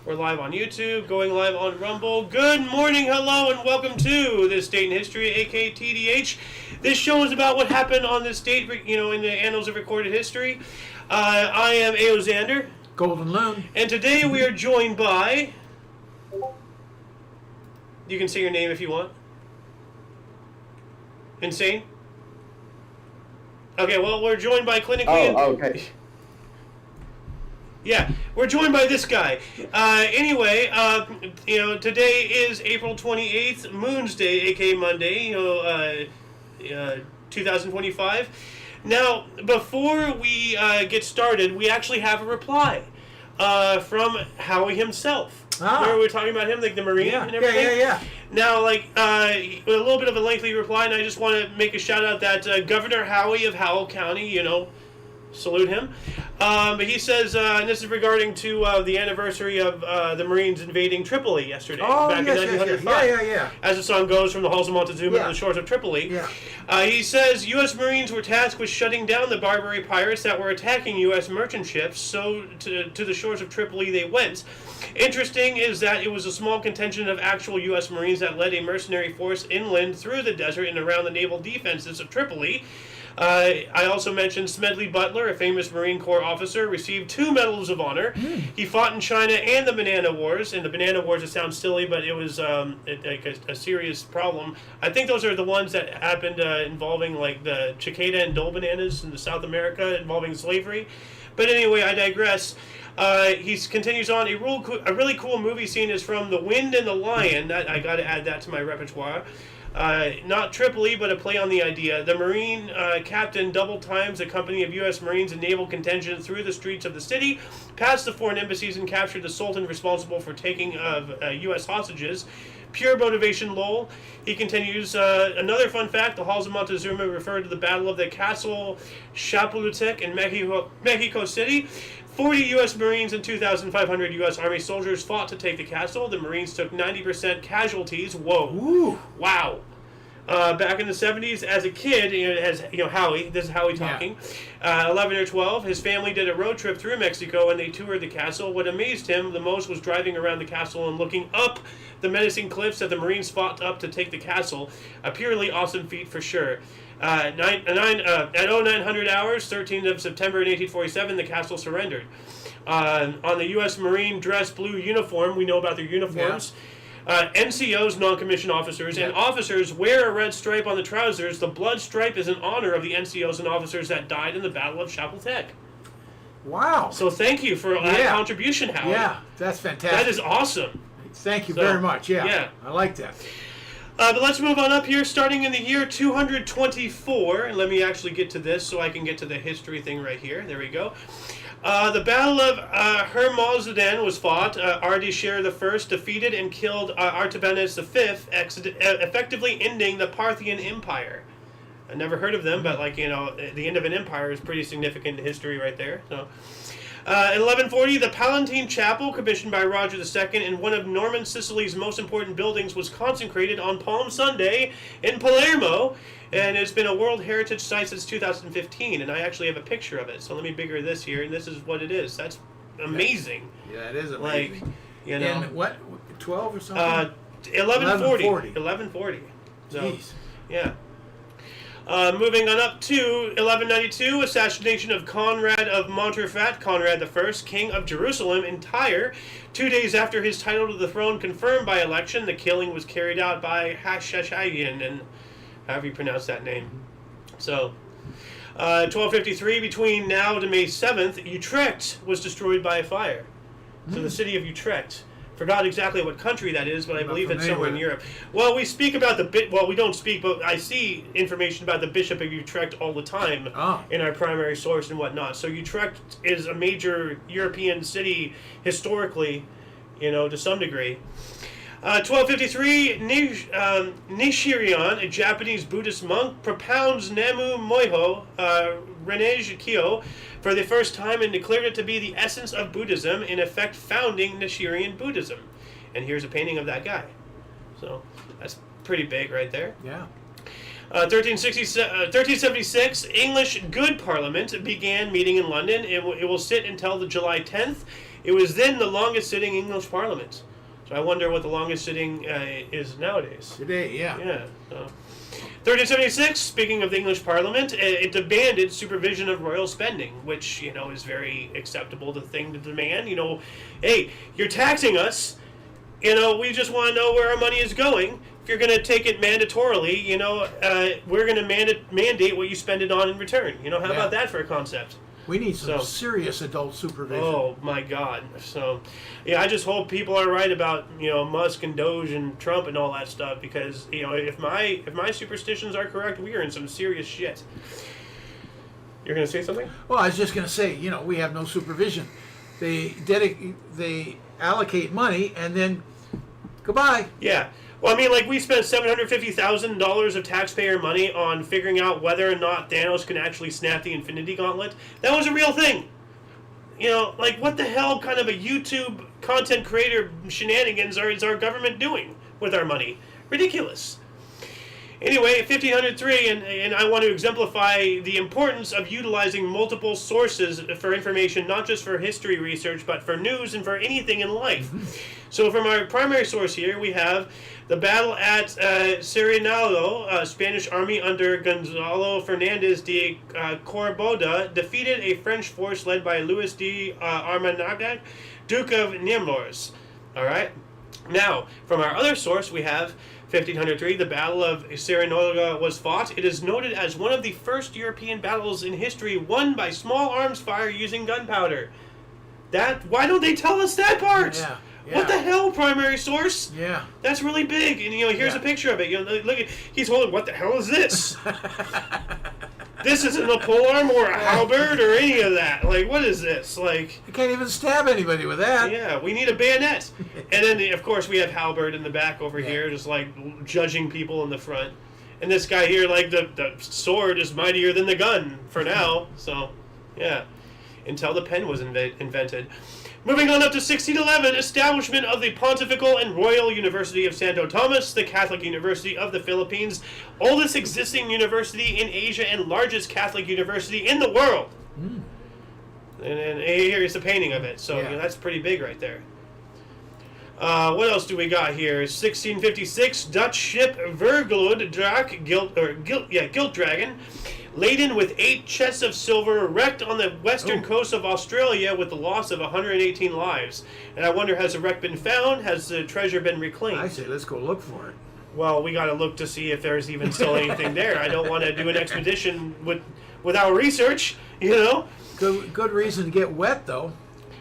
We're live on YouTube, going live on Rumble. Good morning, hello, and welcome to This Date in History, aka TDH. This show is about what happened on this date, in the annals of recorded history. I am A.O. Xander. Golden Loon. And today we are joined by... You can say your name if you want. Insane? Okay, well, we're joined by clinically... okay. Yeah, we're joined by this guy. Anyway, today is April 28th, Moon's Day, aka Monday, 2025. Now, before we get started, we actually have a reply from Howie himself. Remember we were talking about him, like the Marine and everything? Yeah. Now, a little bit of a lengthy reply, and I just want to make a shout out that Governor Howie of Howell County, salute him. But he says, and this is regarding to the anniversary of the Marines invading Tripoli yesterday, back in 1905. Yeah. As the song goes, from the halls of Montezuma to the shores of Tripoli. Yeah. He says, U.S. Marines were tasked with shutting down the Barbary pirates that were attacking U.S. merchant ships, so to the shores of Tripoli they went. Interesting is that it was a small contingent of actual U.S. Marines that led a mercenary force inland through the desert and around the naval defenses of Tripoli. I also mentioned Smedley Butler, a famous Marine Corps officer, received 2 Medals of Honor. He fought in China and the Banana Wars. And the Banana Wars, it sounds silly, but it was a serious problem. I think those are the ones that happened involving like the cicada and dole bananas in South America involving slavery. But anyway, I digress. He continues on. A really cool movie scene is from The Wind and the Lion. I got to add that to my repertoire. Not Tripoli, but a play on the idea. The Marine captain double times a company of U.S. Marines and naval contingent through the streets of the city, past the foreign embassies, and captured the Sultan responsible for taking of U.S. hostages. Pure motivation, lol. He continues, another fun fact, the halls of Montezuma refer to the Battle of the Castle Chapultepec in Mexico City. 40 U.S. Marines and 2,500 U.S. Army soldiers fought to take the castle. The Marines took 90% casualties. Whoa. Ooh. Wow. Back in the 70s, as a kid, Howie, this is Howie talking, 11 or 12, his family did a road trip through Mexico and they toured the castle. What amazed him the most was driving around the castle and looking up the menacing cliffs that the Marines fought up to take the castle. A purely awesome feat for sure. At 0900 hours, 13th of September in 1847, the castle surrendered. On the U.S. Marine dress blue uniform, we know about their uniforms. NCOs, non-commissioned officers, and officers wear a red stripe on the trousers. The blood stripe is in honor of the NCOs and officers that died in the Battle of Chapultepec. Wow. So thank you for that contribution, Howie. Yeah, that's fantastic. That is awesome. Thank you very much. Yeah, I like that. But let's move on up here, starting in the year 224. And let me actually get to this so I can get to the history thing right here. There we go. The Battle of Hermosaden was fought. Ardashir I defeated and killed Artabanus V, effectively ending the Parthian Empire. I never heard of them, but the end of an empire is pretty significant in history right there. So, in 1140, the Palatine Chapel, commissioned by Roger II in one of Norman Sicily's most important buildings, was consecrated on Palm Sunday in Palermo, and it's been a World Heritage Site since 2015, and I actually have a picture of it. So let me bigger this here, and this is what it is. That's amazing. Yeah, it is amazing. And what, 12 or something? 1140. 1140. So, jeez. Yeah. Moving on up to 1192, assassination of Conrad of Montferrat, Conrad I, King of Jerusalem and Tyre. 2 days after his title to the throne confirmed by election, the killing was carried out by Hashashayin, and however you pronounce that name. So, 1253, between now to May 7th, Utrecht was destroyed by a fire. So the city of Utrecht. Forgot exactly what country that is, but I believe it's somewhere in Europe. Well, we speak about we don't speak, but I see information about the Bishop of Utrecht all the time in our primary source and whatnot. So Utrecht is a major European city historically, to some degree. 1253, Nishirion, a Japanese Buddhist monk, propounds Namu Moiho, Renege Kyo, for the first time and declared it to be the essence of Buddhism, in effect founding Nishirian Buddhism. And here's a painting of that guy. So that's pretty big right there. Yeah. 1376, English Good Parliament began meeting in London. It will sit until the July 10th. It was then the longest sitting English Parliament. So I wonder what the longest sitting is nowadays. Today, yeah. Yeah. 1376, speaking of the English Parliament, it demanded supervision of royal spending, which, is very acceptable thing to demand. Hey, you're taxing us. We just want to know where our money is going. If you're going to take it mandatorily, we're going to mandate what you spend it on in return. How about that for a concept? We need some serious adult supervision. Oh my God! So, yeah, I just hope people are right about Musk and Doge and Trump and all that stuff, because if my superstitions are correct, we are in some serious shit. You're gonna say something? Well, I was just gonna say, we have no supervision. They allocate money and then goodbye. Yeah. Well, we spent $750,000 of taxpayer money on figuring out whether or not Thanos can actually snap the Infinity Gauntlet. That was a real thing. What the hell kind of a YouTube content creator shenanigans is our government doing with our money? Ridiculous. Anyway, 1503, and I want to exemplify the importance of utilizing multiple sources for information, not just for history research, but for news and for anything in life. So from our primary source here, we have the battle at Serenalo, Spanish army under Gonzalo Fernandez de Corboda defeated a French force led by Louis de Armagnac, Duke of Nemours. All right. Now, from our other source, we have 1503, the Battle of Serenolaga was fought. It is noted as one of the first European battles in history won by small arms fire using gunpowder. Why don't they tell us that part? Yeah. What the hell, primary source? Yeah. That's really big. And, here's a picture of it. Look at, he's holding, what the hell is this? This isn't a polearm or a halberd or any of that. What is this? You can't even stab anybody with that. Yeah, we need a bayonet. And then, of course, we have halberd in the back over here, just, judging people in the front. And this guy here, the sword is mightier than the gun for now. So, yeah. Until the pen was invented. Moving on up to 1611, establishment of the Pontifical and Royal University of Santo Tomas, the Catholic University of the Philippines, oldest existing university in Asia and largest Catholic university in the world. Mm. And here is a painting of it, so that's pretty big right there. What else do we got here? 1656, Dutch ship Vergloed Draak, Gilt Dragon, laden with 8 chests of silver, wrecked on the western coast of Australia with the loss of 118 lives. And I wonder, has the wreck been found? Has the treasure been reclaimed? I say let's go look for it. Well, we got to look to see if there's even still anything there. I don't want to do an expedition without research, Good reason to get wet, though.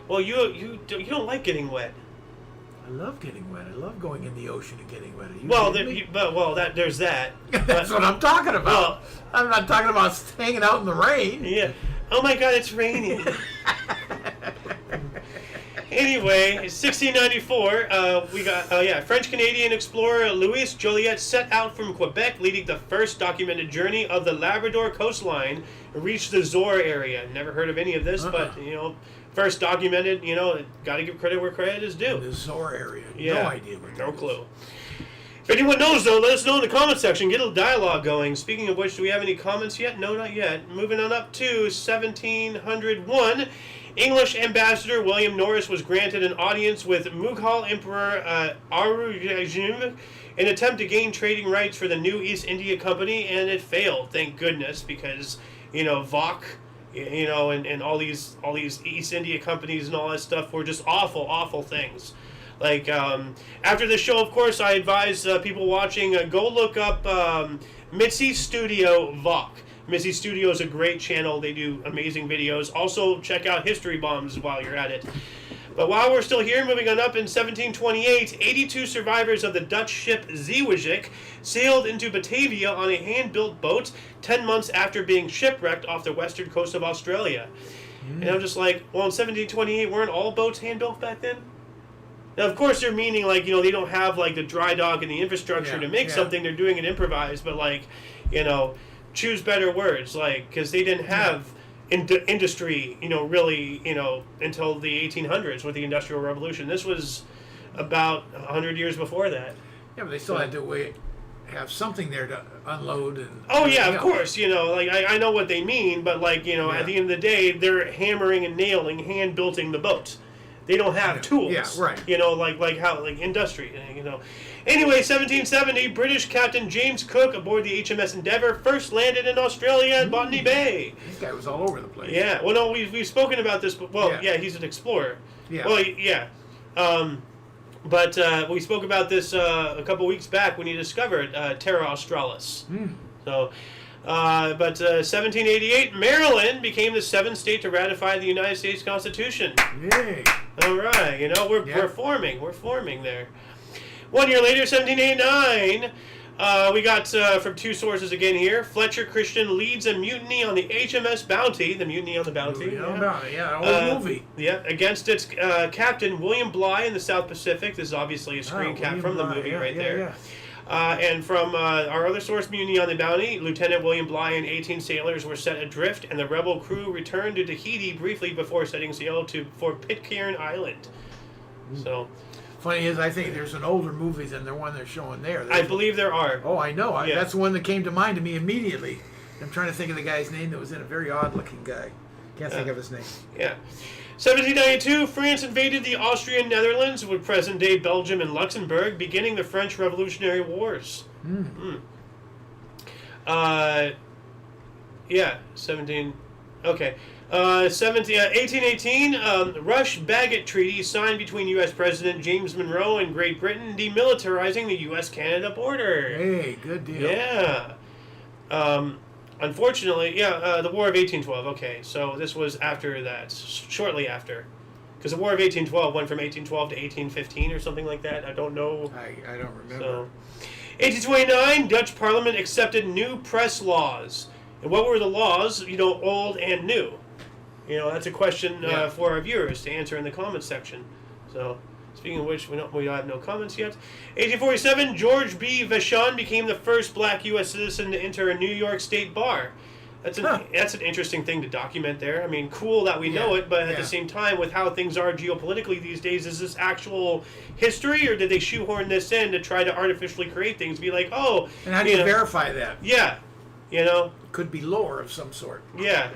Well, you don't like getting wet. I love getting wet. I love going in the ocean and getting wet. There's that. That's what I'm talking about. Well, I'm not talking about hanging out in the rain. Yeah. Oh my God, it's raining. Anyway, 1694, we got French-Canadian explorer Louis Joliet set out from Quebec, leading the first documented journey of the Labrador coastline, reached the Azores area. Never heard of any of this, but first documented. Got to give credit where credit is due. The Azores area. Yeah. No idea what that No is. clue. If anyone knows, though, let us know in the comment section. Get a dialogue going. Speaking of which, do we have any comments yet? No, not yet. Moving on up to 1701. English Ambassador William Norris was granted an audience with Mughal Emperor Aurangzeb, an attempt to gain trading rights for the new East India Company, and it failed, thank goodness, because, Vok, and all these East India companies and all that stuff were just awful, awful things. After the show, of course, I advise people watching, go look up Mitzi Studio Vok. Mitzi Studio is a great channel. They do amazing videos. Also, check out History Bombs while you're at it. But while we're still here, moving on up in 1728, 82 survivors of the Dutch ship Zeewijik sailed into Batavia on a hand-built boat 10 months after being shipwrecked off the western coast of Australia. And I'm just like, well, in 1728, weren't all boats hand-built back then? Now, of course, they're meaning, they don't have, the dry dock and the infrastructure to make something. They're doing it improvised, but, choose better words, because they didn't have industry, really, until the 1800s with the Industrial Revolution. This was about 100 years before that. Yeah, but they still had to have something there to unload and... Oh, yeah, of course, I know what they mean, but, at the end of the day, they're hammering and nailing, hand-building the boat. They don't have tools. Yeah, right. You know, like how industry. You know. Anyway, 1770, British Captain James Cook aboard the HMS Endeavour first landed in Australia at Botany Bay. This guy was all over the place. Yeah. Well, no, we've spoken about this. But, well, yeah, he's an explorer. Yeah. Well, yeah. But we spoke about this a couple weeks back when he discovered Terra Australis. So, but 1788, Maryland became the 7th state to ratify the United States Constitution. Yay. All right, you know, we're forming there. 1 year later, 1789, we got from two sources again here. Fletcher Christian leads a mutiny on the HMS Bounty, the Mutiny on the Bounty. Old movie. Yeah, against its captain, William Bligh in the South Pacific. This is obviously a screen cap from the movie there. And from our other source, Mutiny on the Bounty, Lieutenant William Bligh and 18 sailors were set adrift, and the rebel crew returned to Tahiti briefly before setting sail for Pitcairn Island. So... Funny is, I think there's an older movie than the one they're showing there. I believe there are. Oh, I know. That's the one that came to mind to me immediately. I'm trying to think of the guy's name that was in a very odd-looking guy. Can't think of his name. Yeah. 1792, France invaded the Austrian Netherlands with present-day Belgium and Luxembourg, beginning the French Revolutionary Wars. 17... Okay. 1818, Rush-Bagot Treaty signed between U.S. President James Monroe and Great Britain, demilitarizing the U.S.-Canada border. Hey, good deal. Yeah. Unfortunately, the War of 1812. Okay, so this was after that, shortly after. Because the War of 1812 went from 1812 to 1815 or something like that. I don't know. I don't remember. So, 1829, Dutch Parliament accepted new press laws. And what were the laws, old and new? That's a question for our viewers to answer in the comments section. So, speaking of which, we have no comments yet. 1847, George B. Vachon became the first black U.S. citizen to enter a New York State bar. That's an interesting thing to document there. I mean, cool that we know it, but at the same time, with how things are geopolitically these days, is this actual history, or did they shoehorn this in to try to artificially create things? Be like, oh... And how do you verify that? Yeah, Could be lore of some sort. Yeah.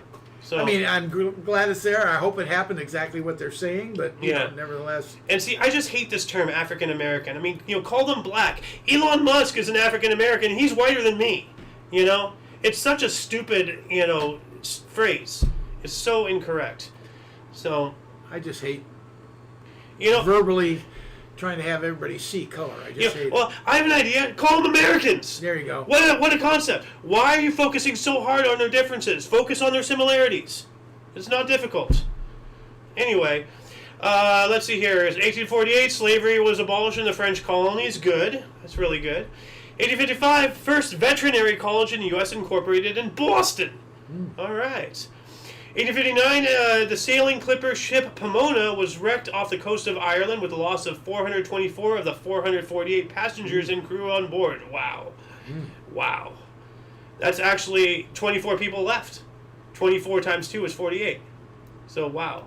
So, I mean, I'm glad it's there. I hope it happened exactly what they're saying, but nevertheless. And see, I just hate this term African American. I mean, call them black. Elon Musk is an African American. He's whiter than me. It's such a stupid, phrase. It's so incorrect. So I just hate verbally trying to have everybody see color. I just hate well, I have an idea. Call them Americans. There you go. What a concept. Why are you focusing so hard on their differences? Focus on their similarities. It's not difficult. Anyway, let's see here. 1848, slavery was abolished in the French colonies. Good. That's really good. 1855, first veterinary college in the U.S. incorporated in Boston. All right. 1859, the sailing clipper ship Pomona was wrecked off the coast of Ireland with a loss of 424 of the 448 passengers and crew on board. Wow. Wow. That's actually 24 people left. 24 times 2 is 48. So, wow.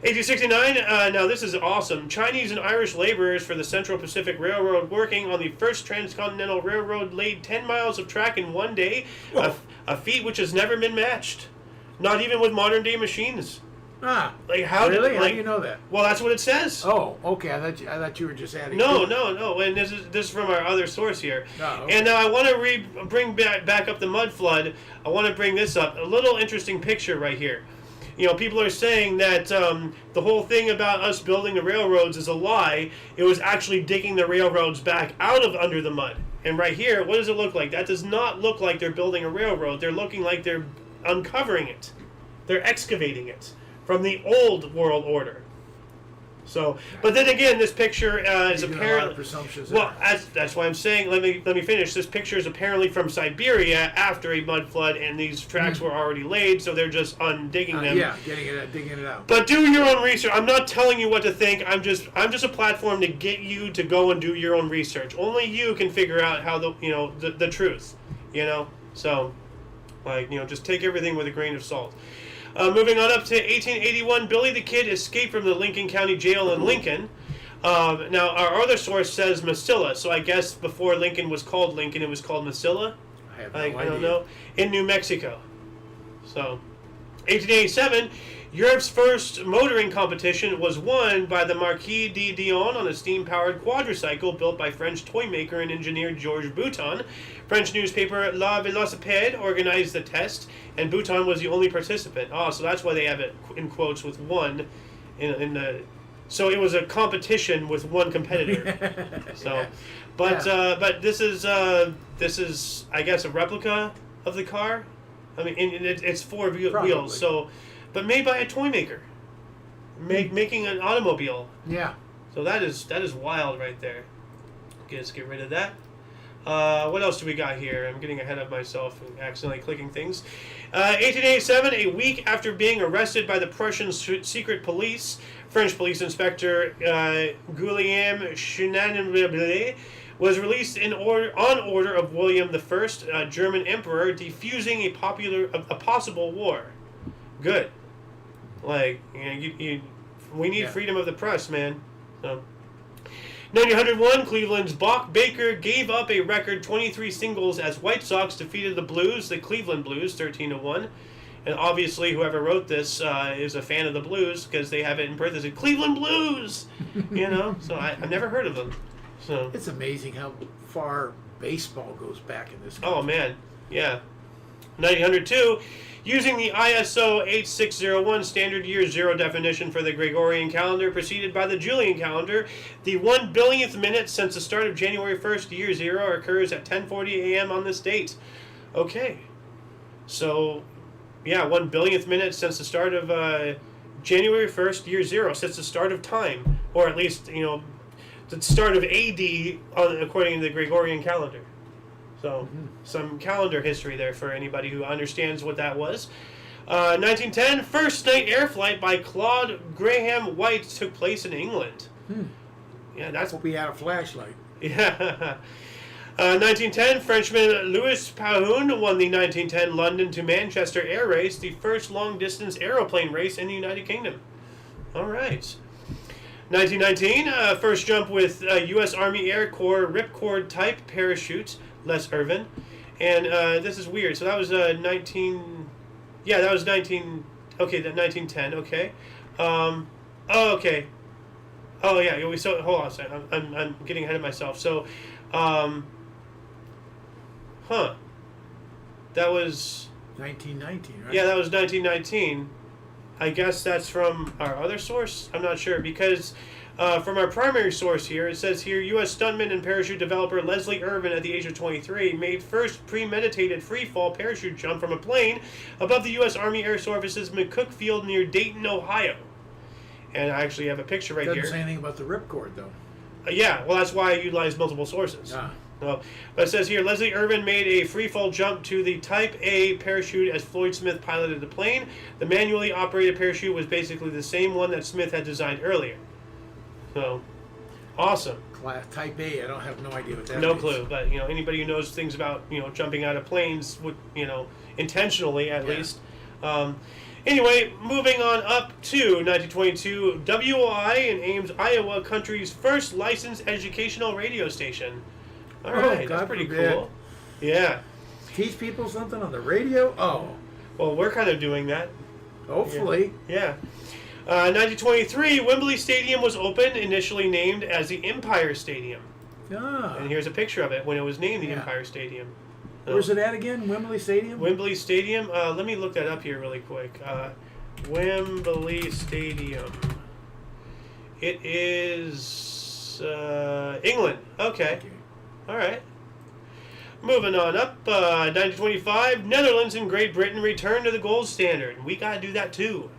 1869, now this is awesome. Chinese and Irish laborers for the Central Pacific Railroad working on the first transcontinental railroad laid 10 miles of track in one day, a feat which has never been matched. Not even with modern-day machines. Really? How do you know that? Well, that's what it says. Oh, okay. I thought you were just adding. No. And this is from our other source here. Oh, okay. And now I want to bring back up the mud flood. I want to bring this up. A little interesting picture right here. People are saying that the whole thing about us building the railroads is a lie. It was actually digging the railroads back out of under the mud. And right here, what does it look like? That does not look like they're building a railroad. They're looking like they're uncovering it. They're excavating it from the old world order. So, but then again, this picture is apparently presumptions. Well, that's why I'm saying. Let me finish. This picture is apparently from Siberia after a mud flood, and these tracks were already laid, so they're just undigging them. Digging it out. But do your own research. I'm not telling you what to think. I'm just a platform to get you to go and do your own research. Only you can figure out how the truth. So, just take everything with a grain of salt. Moving on up to 1881, Billy the Kid escaped from the Lincoln County Jail in Lincoln. Now, our other source says Mesilla, so I guess before Lincoln was called Lincoln, it was called Mesilla. I have no idea. I don't know. In New Mexico. So, 1887, Europe's first motoring competition was won by the Marquis de Dion on a steam-powered quadricycle built by French toy maker and engineer Georges Bouton. French newspaper La Velocipede organized the test, and Bouton was the only participant. Oh, so that's why they have it in quotes with one in the... So it was a competition with one competitor. So, but this is I guess a replica of the car. I mean, it's four wheels. So, but made by a toy maker, making an automobile. Yeah. So that is wild right there. Let's get rid of that. What else do we got here? I'm getting ahead of myself and accidentally clicking things. 1887, a week after being arrested by the Prussian secret police, French police inspector Guillaume Chenin was released on order of William I, German emperor, defusing a possible war. Good. Like, we need freedom of the press, man. So. 1901, Cleveland's Bach Baker gave up a record 23 singles as White Sox defeated the Cleveland Blues, 13-1. And obviously, whoever wrote this is a fan of the Blues because they have it in parentheses, Cleveland Blues. So I've never heard of them. So it's amazing how far baseball goes back in this country. Oh man, yeah. 1902. Using the ISO 8601 standard year zero definition for the Gregorian calendar preceded by the Julian calendar, the 1 billionth minute since the start of January 1st, year zero, occurs at 10:40 a.m. on this date. Okay. So, yeah, 1 billionth minute since the start of January 1st, year zero, since the start of time, or at least, the start of AD according to the Gregorian calendar. So, some calendar history there for anybody who understands what that was. 1910, first night air flight by Claude Graham White took place in England. Yeah, that's... Hope we had a flashlight. Yeah. 1910, Frenchman Louis Pahoun won the 1910 London to Manchester air race, the first long-distance aeroplane race in the United Kingdom. All right. 1919, first jump with U.S. Army Air Corps ripcord type parachute, Les Irvin. And this is weird. So that was 19... Yeah, that was 19... Okay, that 1910. Okay. Oh, okay. Oh, yeah. So hold on a second. I'm getting ahead of myself. So, that was... 1919, right? Yeah, that was 1919. I guess that's from our other source? I'm not sure, because from our primary source here, it says here, U.S. stuntman and parachute developer Leslie Irvin, at the age of 23, made first premeditated free-fall parachute jump from a plane above the U.S. Army Air Service's McCook Field near Dayton, Ohio. And I actually have a picture right here. Doesn't say anything about the ripcord, though. Yeah, well, that's why I utilized multiple sources. But it says here, Leslie Irvin made a free-fall jump to the Type A parachute as Floyd Smith piloted the plane. The manually operated parachute was basically the same one that Smith had designed earlier. So, awesome. Type A, I don't have no idea what that No means. clue, but, anybody who knows things about, jumping out of planes, would, intentionally at least. Anyway, moving on up to 1922, WWII in Ames, Iowa, country's first licensed educational radio station. All right, that's pretty cool. Yeah. Teach people something on the radio? Oh. Well, we're kind of doing that. Hopefully. Yeah. 1923, Wembley Stadium was opened, initially named as the Empire Stadium. Ah. And here's a picture of it when it was named the Empire Stadium. Where's it at again? Wembley Stadium? Wembley Stadium. Let me look that up here really quick. Wembley Stadium. It is England. Okay. All right. Moving on up, 1925, Netherlands and Great Britain return to the gold standard. We got to do that too.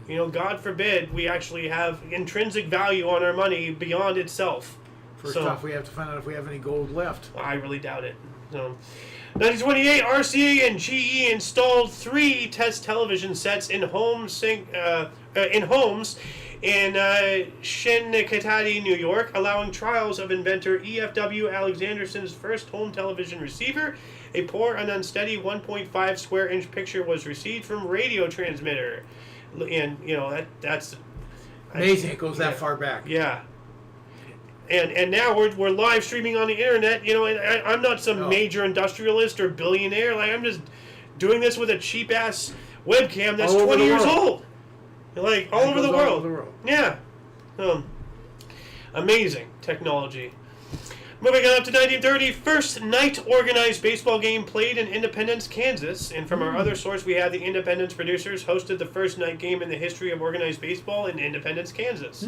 God forbid we actually have intrinsic value on our money beyond itself. First off, we have to find out if we have any gold left. I really doubt it. So, 1928, RCA and GE installed 3 test television sets in homes in Schenectady, New York, allowing trials of inventor E.F.W. Alexanderson's first home television receiver. A poor and unsteady 1.5 square inch picture was received from radio transmitter. And, that's... Amazing it goes that far back. Yeah. And now we're live streaming on the internet, and I'm not some major industrialist or billionaire. Like, I'm just doing this with a cheap-ass webcam that's 20 years old. Like all over the world. Yeah. Amazing technology. Moving on up to 1930, first night organized baseball game played in Independence, Kansas. And from our other source, we have the Independence producers hosted the first night game in the history of organized baseball in Independence, Kansas.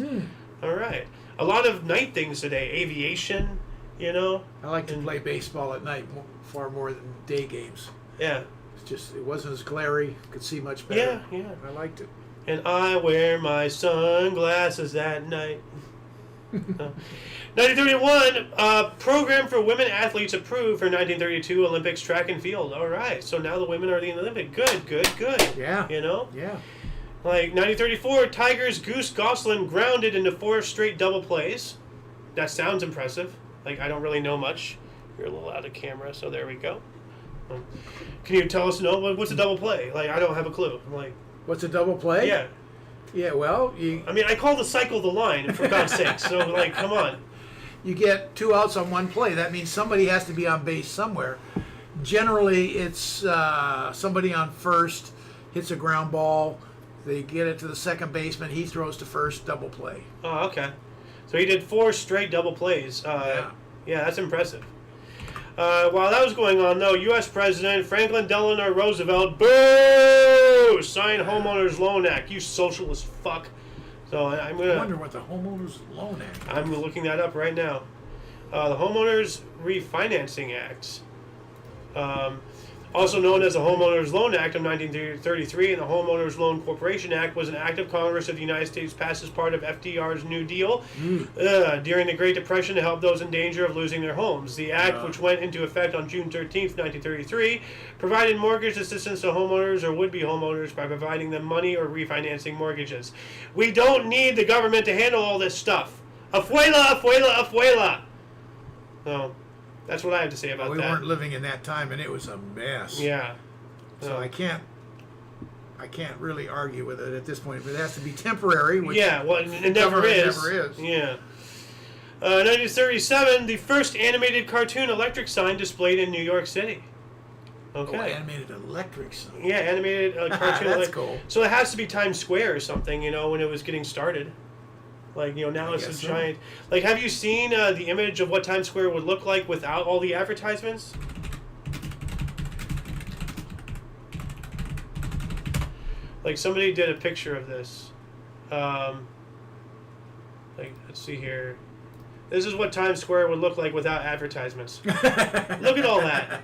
All right. A lot of night things today. Aviation, you know. I like to play baseball at night far more than day games. Yeah. It's just, it wasn't as glary. Could see much better. Yeah. I liked it. And I wear my sunglasses at night. 1931, program for women athletes approved for 1932 Olympics track and field. All right, so now the women are in the Olympic. Good. Yeah. You know? Yeah. Like 1934, Tigers Goose Gosselin grounded into 4 straight double plays. That sounds impressive. Like, I don't really know much. You're a little out of camera, so there we go. Can you tell us, what's a double play? Like, I don't have a clue. Like, what's a double play? Yeah. Yeah, well, I call the cycle the line, for God's sake. So, like, come on. You get 2 outs on 1 play. That means somebody has to be on base somewhere. Generally, it's somebody on first hits a ground ball. They get it to the second baseman. He throws to first. Double play. Oh, okay. So he did 4 straight double plays. Yeah, that's impressive. While that was going on, though, U.S. President Franklin Delano Roosevelt, boo, signed Homeowners Loan Act. You socialist fuck. So I wonder what the Homeowners Loan Act is. I'm looking that up right now. The Homeowners Refinancing Act, also known as the Homeowners Loan Act of 1933, and the Homeowners Loan Corporation Act was an act of Congress of the United States passed as part of FDR's New Deal during the Great Depression to help those in danger of losing their homes. The act, which went into effect on June 13th, 1933, provided mortgage assistance to homeowners or would-be homeowners by providing them money or refinancing mortgages. We don't need the government to handle all this stuff. Afuela, afuela, afuela. So, that's what I have to say about that. We weren't living in that time, and it was a mess. Yeah. So I can't really argue with it at this point. But it has to be temporary. Which it never is. Never is. Yeah. 1937, the first animated cartoon electric sign displayed in New York City. Okay. Oh, animated electric sign. Yeah, animated cartoon. That's cool. So it has to be Times Square or something, when it was getting started. Like, now it's a giant... Like, have you seen the image of what Times Square would look like without all the advertisements? Like, somebody did a picture of this. Like, let's see here. This is what Times Square would look like without advertisements. Look at all that.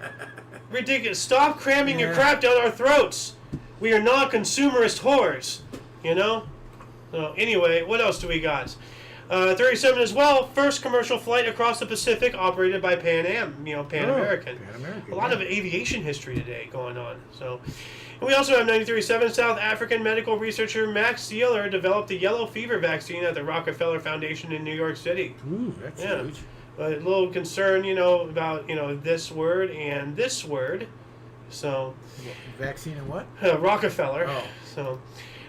Ridiculous. Stop cramming your crap down our throats. We are not consumerist whores. So anyway, what else do we got? 37 as well. First commercial flight across the Pacific operated by Pan Am. Pan American. Pan American. A lot of aviation history today going on. So, and we also have 1937. South African medical researcher Max Sealer developed the yellow fever vaccine at the Rockefeller Foundation in New York City. Ooh, that's huge. A little concern, about this word and this word. So, vaccine and what? Rockefeller. Oh. So.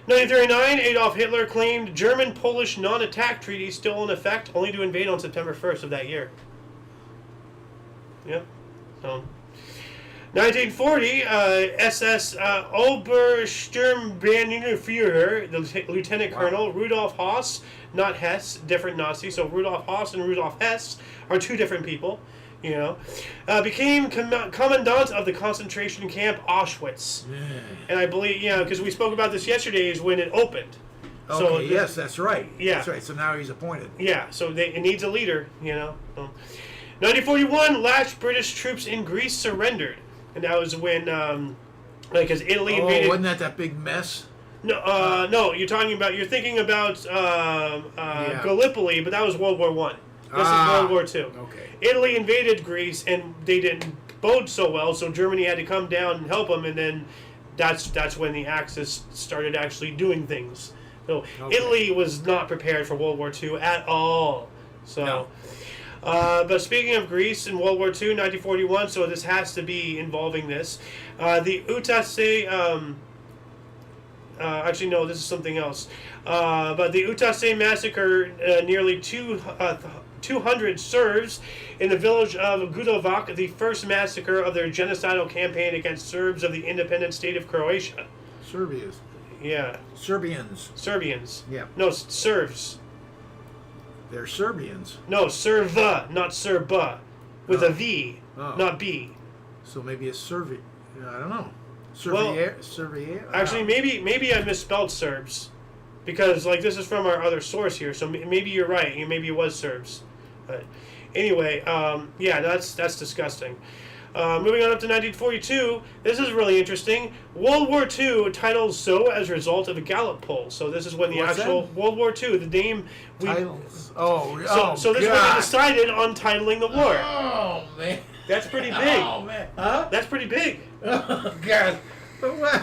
1939, Adolf Hitler claimed German-Polish non-attack treaty still in effect, only to invade on September 1st of that year. Yep. So, 1940, SS Obersturmbannführer, the Lieutenant Colonel Rudolf Höss, not Hess, different Nazi. So Rudolf Höss and Rudolf Hess are 2 different people. Became commandant of the concentration camp Auschwitz. Yeah. And I believe, because we spoke about this yesterday, is when it opened. Okay, so yes, that's right. Yeah. That's right. So now he's appointed. Yeah, so it needs a leader, 1941, last British troops in Greece surrendered. And that was when, because Italy invaded... wasn't that big mess? No, no, you're thinking about Gallipoli, but that was World War I. This is World War II. Okay. Italy invaded Greece, and they didn't bode so well, so Germany had to come down and help them, and then that's when the Axis started actually doing things. So Italy was not prepared for World War II at all. So, no. But speaking of Greece in World War II, 1941, so this has to be involving this. The Utase... actually, no, this is something else. But the Utase massacre nearly 200 Serbs in the village of Gudovac, the first massacre of their genocidal campaign against Serbs of the independent state of Croatia. Serbia's. Yeah. Serbians. Serbians. Yeah. No, Serbs. They're Serbians. No, Serva, not Serba. With a V, Oh. not B. So maybe it's Servi. I don't know. Well, Servier. Actually, maybe I misspelled Serbs. Because, like, this is from our other source here, so maybe you're right. Maybe it was Serbs. But anyway, yeah, that's disgusting. Moving on up to 1942, this is really interesting. World War II titled so as a result of a Gallup poll. So this is when the What's actual that? World War II, the name we Titles. so this is when they decided on titling the war. Oh man, That's pretty big. Oh man, huh? That's pretty big. Oh god. But what?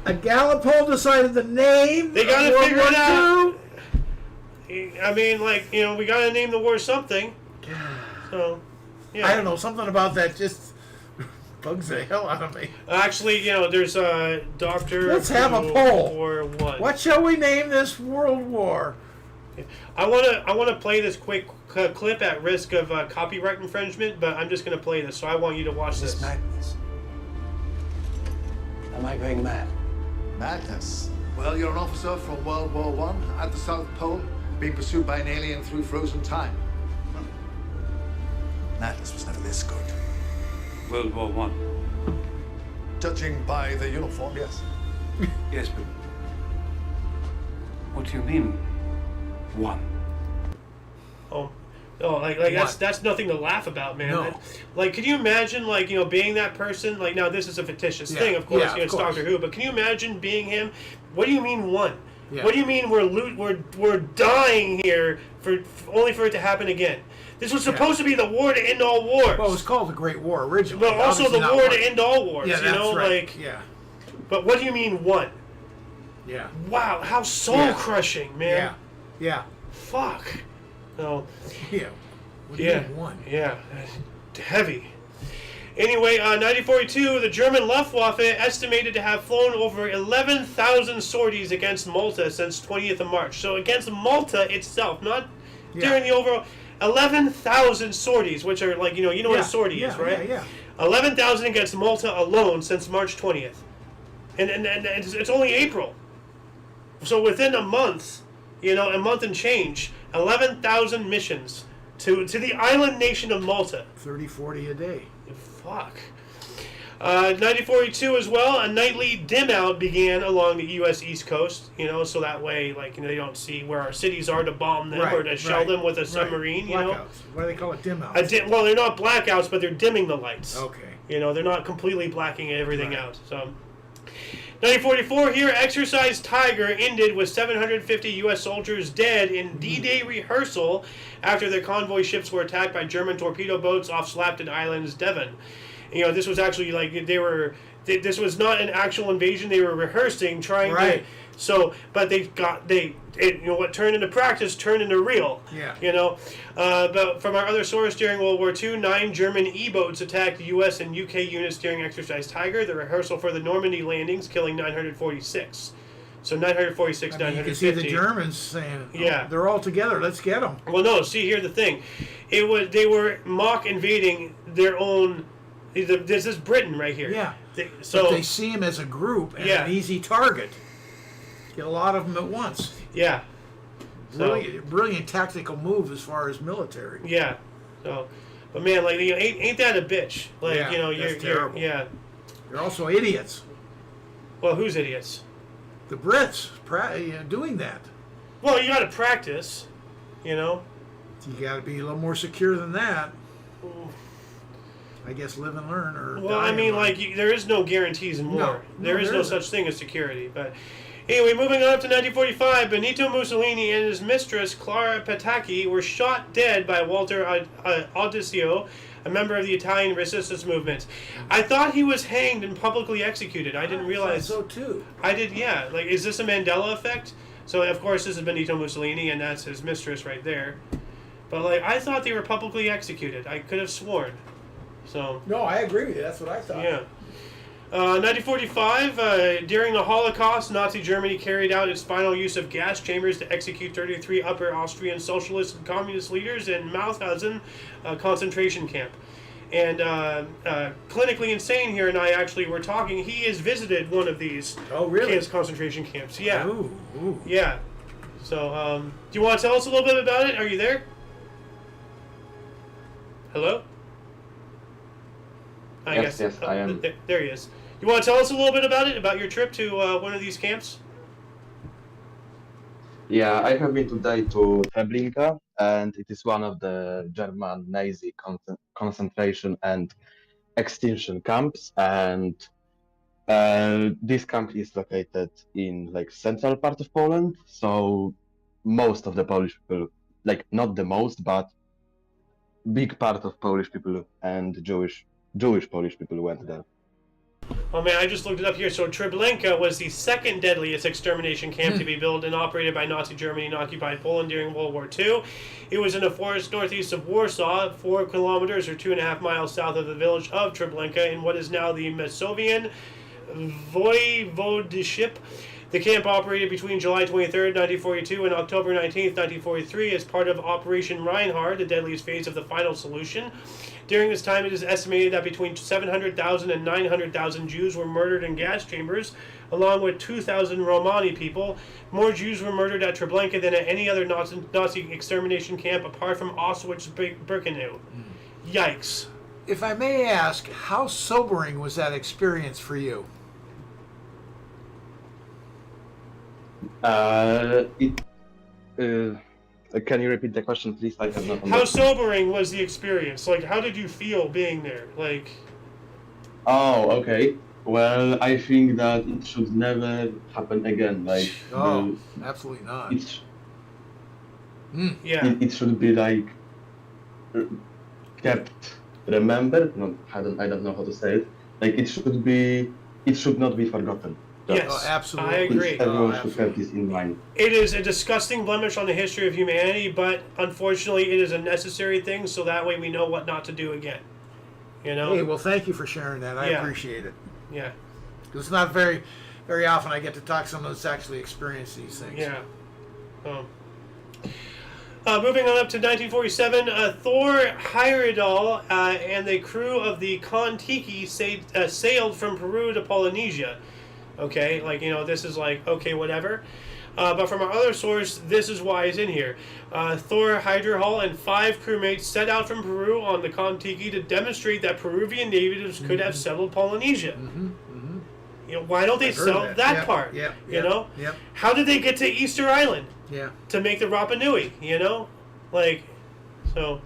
A Gallup poll decided the name. They gotta of World figure War it out. II? I mean, like, you know, we gotta name the war something. So, yeah. I don't know. Something about that just bugs the hell out of me. Actually, you know, there's Doctor. Let's have a poll. War One. What shall we name this World War? I wanna play this quick clip at risk of copyright infringement, but I'm just gonna play this. So I want you to watch This this. madness. Am I going mad? Madness. Well, you're an officer from World War I at the South Pole, being pursued by an alien through frozen time. Madness was never this good. World War One. Judging by the uniform, yes. Yes, but what do you mean, one? Oh, like that's nothing to laugh about, man. No. Like, can you imagine, like, you know, being that person? Like, now this is a fictitious Yeah, thing, of course. yeah, You know, of it's course. Doctor Who, but can you imagine being him? What do you mean one? Yeah. What do you mean we're dying here for only for it to happen again? This was supposed to be the war to end all wars. Well, it was called the Great War originally. but also Obviously the not war one. to end all wars. Yeah, you that's know, right. like. Yeah, But what do you mean one? yeah, Wow, how soul crushing, man. yeah, yeah, Fuck. No. yeah. What do you Yeah. mean one? Yeah. Heavy. Anyway, 1942, the German Luftwaffe estimated to have flown over 11,000 sorties against Malta since 20th of March. So against Malta itself, not during the overall. 11,000 sorties, which are like, you know what a sortie is, right? Yeah, 11,000 against Malta alone since March 20th. And it's only April. So within a month, you know, a month and change, 11,000 missions to the island nation of Malta. 30, 40 a day. Fuck. 1942 as well, a nightly dim out began along the U.S. East Coast, you know, so that way, like, you know, they don't see where our cities are to bomb them or to shell them with a submarine, you know. Blackouts. What do they call it? Dim outs. Well, they're not blackouts, but they're dimming the lights. Okay. You know, they're not completely blacking everything Right. out. So, 1944 here, Exercise Tiger ended with 750 U.S. soldiers dead in D-Day rehearsal after their convoy ships were attacked by German torpedo boats off Slapton Island's Devon. You know, this was actually like this was not an actual invasion. They were rehearsing, trying Right. to. So, but what turned into practice turned into real. Yeah. You know, but from our other source, during World War II, 9 German E-boats attacked U.S. and U.K. units during Exercise Tiger, the rehearsal for the Normandy landings, killing 946. So 946, I mean, you can 950. see the Germans saying, Yeah. they're all together. Let's get them. Well, no. See, here's the thing. They were mock invading their own. This is Britain right here. Yeah. So But they see them as a group and Yeah. an easy target. Get a lot of them at once. yeah. So, Brilliant tactical move as far as military. yeah. So, but man, like, you know, ain't that a bitch? Like, Yeah, you know, that's you're terrible. yeah. They're also idiots. Well, who's idiots? The Brits doing that. Well, you got to practice. You know. You got to be a little more secure than that. I guess live and learn, or Well, die I and mean, learn. like, there is no guarantees in war. No, There is there no isn't. such thing as security. But anyway, moving on up to 1945, Benito Mussolini and his mistress, Clara Petacchi, were shot dead by Walter Audisio, a member of the Italian resistance movement. I thought he was hanged and publicly executed. I didn't realize. so too. I did, yeah. Like, is this a Mandela effect? So, of course, this is Benito Mussolini, and that's his mistress right there. But, like, I thought they were publicly executed. I could have sworn. So, No, I agree with you. That's what I thought. yeah. 1945, during the Holocaust, Nazi Germany carried out its final use of gas chambers to execute 33 Upper Austrian socialist and communist leaders in Mauthausen concentration camp. And Clinically Insane here and I actually were talking. He has visited one of these concentration camps. Yeah. Ooh. Yeah. So, do you want to tell us a little bit about it? Are you there? Hello? Yes, I am. There he is. You want to tell us a little bit about it, about your trip to one of these camps? Yeah, I have been today to Treblinka, and it is one of the German Nazi concentration and extinction camps. And this camp is located in like central part of Poland. So most of the Polish people, like not the most, but big part of Polish people and Jewish Polish people went there. Oh man, I just looked it up here. So Treblinka was the second deadliest extermination camp to be built and operated by Nazi Germany and occupied Poland during World War II. It was in a forest northeast of Warsaw, 4 kilometers or 2.5 miles south of the village of Treblinka in what is now the Masovian Voivodeship. The camp operated between July 23rd, 1942 and October 19th, 1943 as part of Operation Reinhard, the deadliest phase of the final solution. During this time, it is estimated that between 700,000 and 900,000 Jews were murdered in gas chambers, along with 2,000 Romani people. More Jews were murdered at Treblinka than at any other Nazi extermination camp apart from Auschwitz-Birkenau. Yikes. If I may ask, how sobering was that experience for you? Can you repeat the question, please? I have not. How sobering was the experience? Like, how did you feel being there? Like. Oh, okay. Well, I think that it should never happen again. Like. Absolutely not. Yeah. It should be like kept, remembered. No, I don't know how to say it. Like it should not be forgotten. Yes, absolutely. I agree. Everyone should have this in mind. It is a disgusting blemish on the history of humanity, but unfortunately it is a necessary thing, so that way we know what not to do again. You know? Hey, well, thank you for sharing that. I appreciate it. Yeah. It's not very, very often I get to talk to someone that's actually experienced these things. Yeah. Moving on up to 1947, Thor Heyerdahl and the crew of the Kon-Tiki sailed from Peru to Polynesia. Okay, like, you know, this is like, okay, whatever. But from our other source, this is why it's in here. Thor Heyerdahl and 5 crewmates set out from Peru on the Kon-Tiki to demonstrate that Peruvian natives could have settled Polynesia. You know, why don't they sell that part? You know? How did they get to Easter Island? To make the Rapa Nui, you know? Like, so...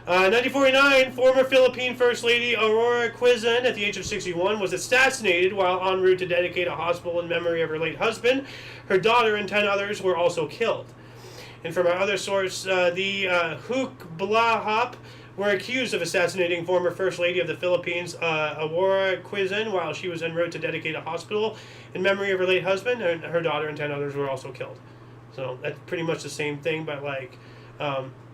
1949, former Philippine First Lady Aurora Quizon, at the age of 61, was assassinated while en route to dedicate a hospital in memory of her late husband. Her daughter and 10 others were also killed. And from our other source, the Hukbalahap were accused of assassinating former First Lady of the Philippines, Aurora Quizon, while she was en route to dedicate a hospital in memory of her late husband, and her daughter and 10 others were also killed. So that's pretty much the same thing, but like...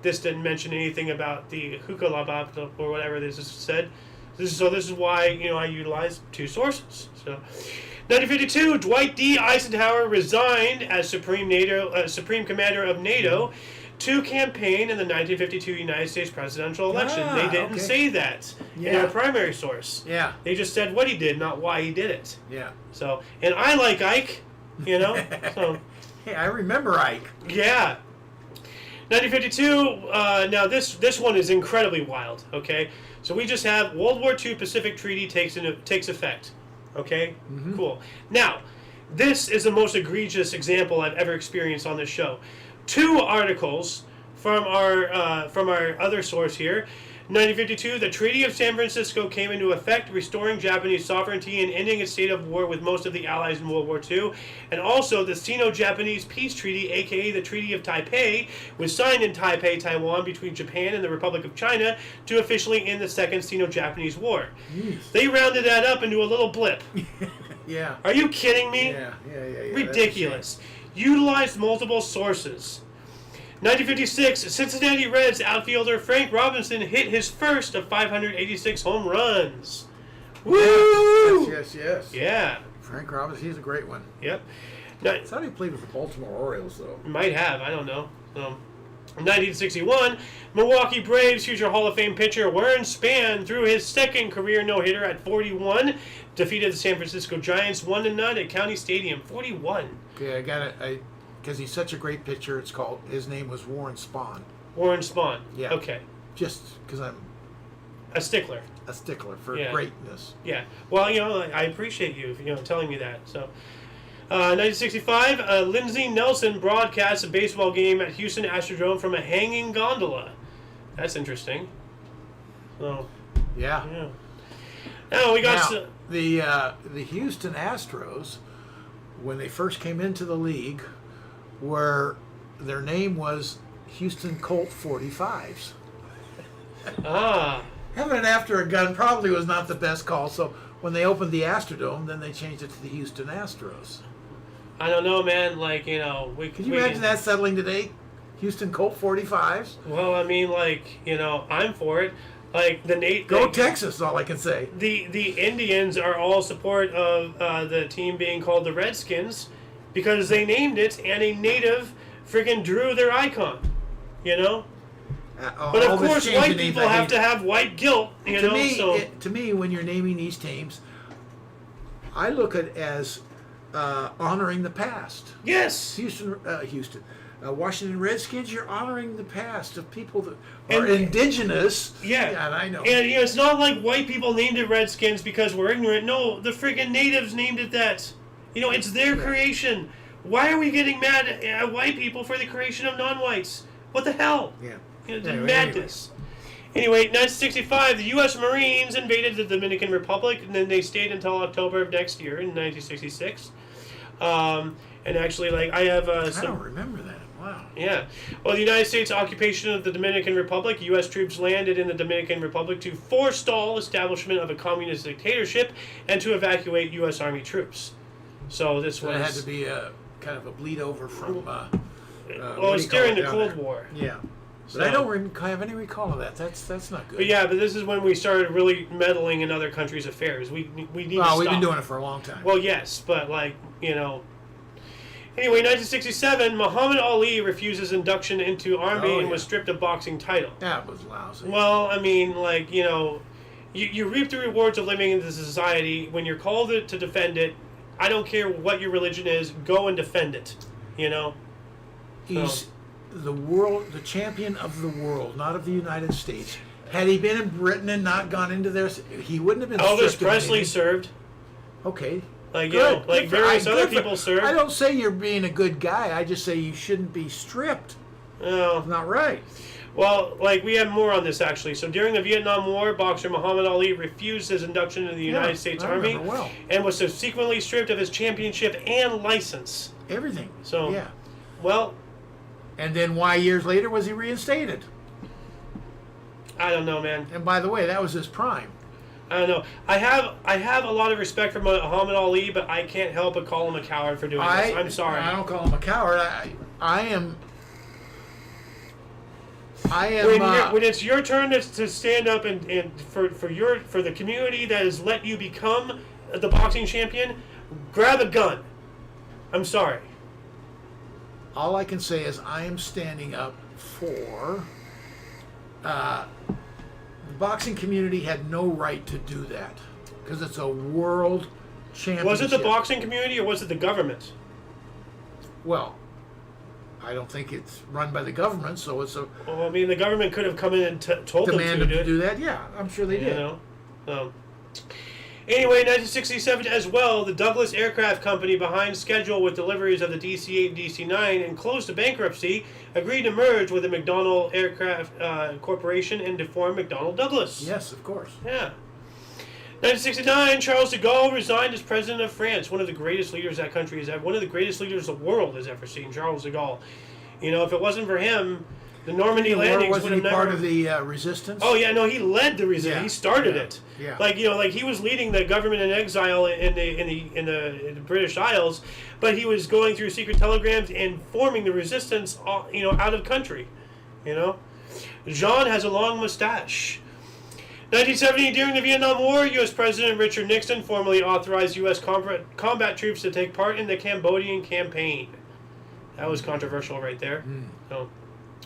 this didn't mention anything about the Hukalabap or whatever this is said. This is why, you know, I utilize 2 sources. So, 1952, Dwight D. Eisenhower resigned as Supreme Commander of NATO to campaign in the 1952 United States presidential election. They didn't say that in our primary source. They just said what he did, not why he did it. So, and I like Ike, you know. So. Hey, I remember Ike. Yeah. 1952, now this one is incredibly wild, okay? So we just have World War II Pacific Treaty takes effect, okay? Cool. Now, this is the most egregious example I've ever experienced on this show. 2 articles from our other source here. 1952, the Treaty of San Francisco came into effect, restoring Japanese sovereignty and ending a state of war with most of the Allies in World War II. And also, the Sino-Japanese Peace Treaty, aka the Treaty of Taipei, was signed in Taipei, Taiwan, between Japan and the Republic of China to officially end the Second Sino-Japanese War. They rounded that up into a little blip. Are you kidding me? Ridiculous. Utilized multiple sources. 1956, Cincinnati Reds outfielder Frank Robinson hit his first of 586 home runs. Woo! Yes. Yeah. Frank Robinson, he's a great one. Yep. I thought he played with the Baltimore Orioles, though. Might have, I don't know. 1961, Milwaukee Braves future Hall of Fame pitcher Warren Spahn threw his second career no-hitter at 41, defeated the San Francisco Giants 1-0 at County Stadium. 41. Okay, I got it. Because he's such a great pitcher. His name was Warren Spahn. Warren Spahn. Yeah. Okay. Just because I'm A stickler. a stickler for Yeah. greatness. Yeah. Well, I appreciate you, telling me that. So, 1965, Lindsey Nelson broadcasts a baseball game at Houston Astrodome from a hanging gondola. That's interesting. So, Yeah. yeah. Now we got Now, the Houston Astros, when they first came into the league, their name was Houston Colt 45s. Having it after a gun probably was not the best call. So when they opened the Astrodome, then they changed it to the Houston Astros. I don't know, man. Can you imagine that settling today? Houston Colt 45s. Well, I mean, I'm for it. Go Texas! Is all I can say. The Indians are all support of the team being called the Redskins because they named it and a native friggin' drew their icon. But of course, white people have to have white guilt. To me, when you're naming these teams, I look at it as honoring the past. Yes. Washington Redskins, you're honoring the past of people that are indigenous. Yeah. And I know. And it's not like white people named it Redskins because we're ignorant. No, the friggin' natives named it that. It's their creation. Why are we getting mad at white people for the creation of non-whites? What the hell? Yeah. Madness. Anyway, 1965, the U.S. Marines invaded the Dominican Republic, and then they stayed until October of next year in 1966. And actually, I have I don't remember that. Wow. Yeah. Well, the United States occupation of the Dominican Republic, U.S. troops landed in the Dominican Republic to forestall establishment of a communist dictatorship and to evacuate U.S. Army troops. So this was... It had to be a kind of a bleed over from... well, it's during the Cold War. Yeah. But I don't have any recall of that. That's not good. But this is when we started really meddling in other countries' affairs. We need to stop. We've been doing it for a long time. Well, yes, but Anyway, 1967, Muhammad Ali refuses induction into Army and was stripped of boxing title. That was lousy. Well, I mean, you reap the rewards of living in this society. When you're called to defend it, I don't care what your religion is, go and defend it. He's the champion of the world, not of the United States. Had he been in Britain and not gone into there, he wouldn't have been. Elvis Presley served. Okay. Various other people served. I don't say you're being a good guy. I just say you shouldn't be stripped. No. Not right. Well, we have more on this, actually. So during the Vietnam War, boxer Muhammad Ali refused his induction into the United States Army and was subsequently stripped of his championship and license. Everything. So, yeah. Well... And then why years later was he reinstated? I don't know, man. And by the way, that was his prime. I don't know. I have a lot of respect for Muhammad Ali, but I can't help but call him a coward for doing this. I'm sorry. I don't call him a coward. I am. When it's your turn to stand up and for the community that has let you become the boxing champion, grab a gun. I'm sorry. All I can say is I am standing up for. The boxing community had no right to do that because it's a world championship. Was it the boxing community or was it the government? Well, I don't think it's run by the government, so it's a. Well, I mean, the government could have come in and told them to do that. Yeah, I'm sure they did. Anyway, 1967 as well, the Douglas Aircraft Company, behind schedule with deliveries of the DC-8 and DC-9 and close to bankruptcy, agreed to merge with the McDonnell Aircraft Corporation and to form McDonnell Douglas. Yes, of course. Yeah. 1969, Charles de Gaulle resigned as president of France, one of the greatest leaders that country has ever, one of the greatest leaders the world has ever seen, Charles de Gaulle. If it wasn't for him, the Normandy landings would have never... part of the resistance? Oh yeah, no, he led the resistance. Yeah. He started it. Yeah. He was leading the government in exile in the British Isles, but he was going through secret telegrams and forming the resistance, out of country. Jean has a long mustache. 1970, during the Vietnam War, U.S. President Richard Nixon formally authorized U.S. combat troops to take part in the Cambodian campaign. That was controversial right there. So.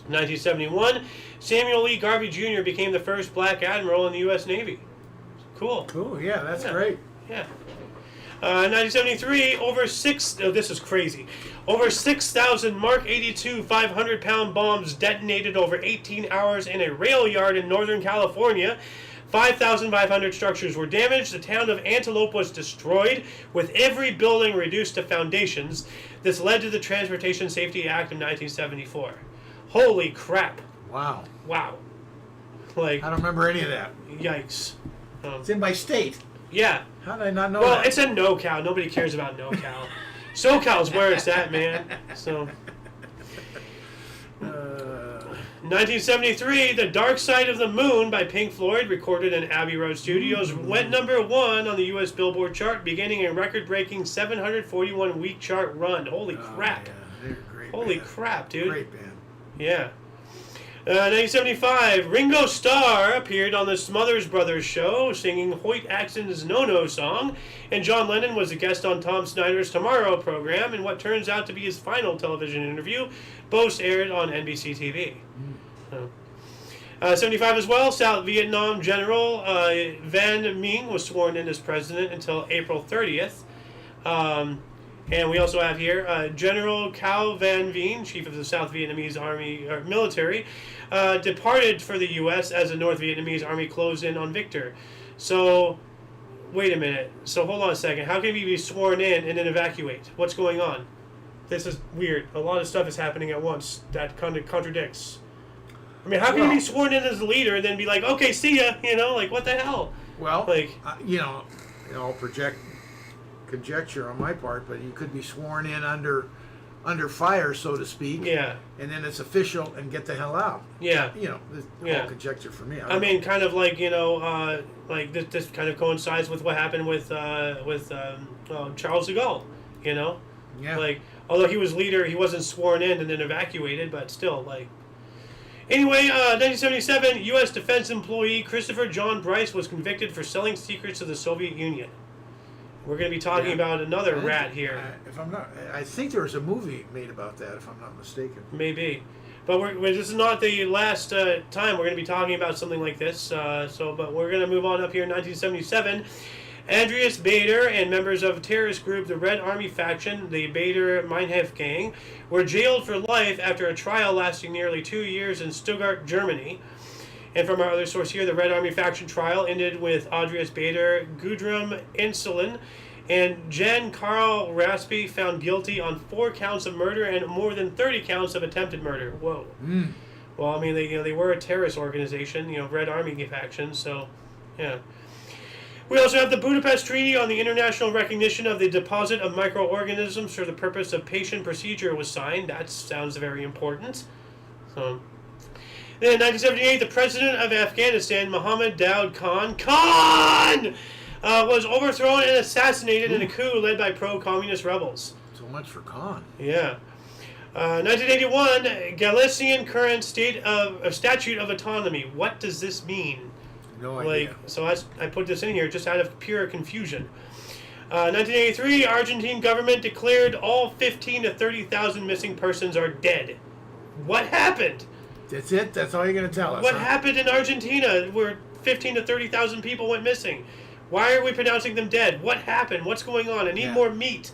1971, Samuel Lee Garvey Jr. became the first black admiral in the U.S. Navy. Cool. Cool. Yeah, that's Yeah. great. Yeah. 1973, this is crazy. Over 6,000 Mark 82 500-pound bombs detonated over 18 hours in a rail yard in Northern California. 5,500 structures were damaged. The town of Antelope was destroyed, with every building reduced to foundations. This led to the Transportation Safety Act of 1974. Holy crap. Wow. Wow. Like, I don't remember any of that. yikes. It's in my state. Yeah. How did I not know Well, that? it's in NoCal. Nobody cares about NoCal. SoCal's where it's at, man. So, 1973, The Dark Side of the Moon by Pink Floyd, recorded in Abbey Road Studios, went #1 on the U.S. Billboard chart, beginning a record-breaking 741-week chart run. Holy crap. Yeah, they're a great Holy band. crap, dude. Great band. Yeah. 1975, Ringo Starr appeared on the Smothers Brothers show singing Hoyt Axton's No No song, and John Lennon was a guest on Tom Snyder's Tomorrow program in what turns out to be his final television interview. Both aired on NBC TV. 75 as well, South Vietnam General Van Ming was sworn in as president until April 30th. And we also have here General Cao Van Vien, chief of the South Vietnamese Army military, departed for the U.S. as the North Vietnamese Army closed in on Victor. So, wait a minute. So hold on a second. How can he be sworn in and then evacuate? What's going on? This is weird. A lot of stuff is happening at once that kind of contradicts. I mean, how can he be sworn in as a leader and then be like, okay, see ya? You know, like, what the hell? Well, Like, I'll project conjecture on my part, but you could be sworn in under fire, so to speak. yeah, And then it's official and get the hell out. yeah. This is Yeah. all conjecture for me. I mean, kind of like, like this kind of coincides with what happened with Charles de Gaulle, you know? yeah. Like, although he was leader, he wasn't sworn in and then evacuated, but still, like. Anyway, 1977, U.S. defense employee Christopher John Bryce was convicted for selling secrets to the Soviet Union. We're going to be talking about another rat here. I think there was a movie made about that, if I'm not mistaken. Maybe. But this is not the last time we're going to be talking about something like this. But we're going to move on up here in 1977. Andreas Bader and members of terrorist group the Red Army faction, the Bader Meinhof gang, were jailed for life after a trial lasting nearly 2 years in Stuttgart, Germany. And from our other source here, the Red Army faction trial ended with Andreas Bader, Gudrun Insulin, and Jan Karl Raspe found guilty on 4 counts of murder and more than 30 counts of attempted murder. Whoa. Well, I mean, they were a terrorist organization, Red Army faction, so, yeah. We also have the Budapest Treaty on the international recognition of the deposit of microorganisms for the purpose of patient procedure was signed. That sounds very important. So, then in 1978, the president of Afghanistan, Mohammed Daoud Khan, was overthrown and assassinated in a coup led by pro-communist rebels. So much for Khan. Yeah. 1981, Galician current statute of autonomy. What does this mean? No idea. So I put this in here just out of pure confusion. 1983, Argentine government declared all 15 to 30,000 missing persons are dead. What happened? That's it? That's all you're going to tell us? What huh? happened in Argentina where 15 to 30,000 people went missing? Why are we pronouncing them dead? What happened? What's going on? I need more meat.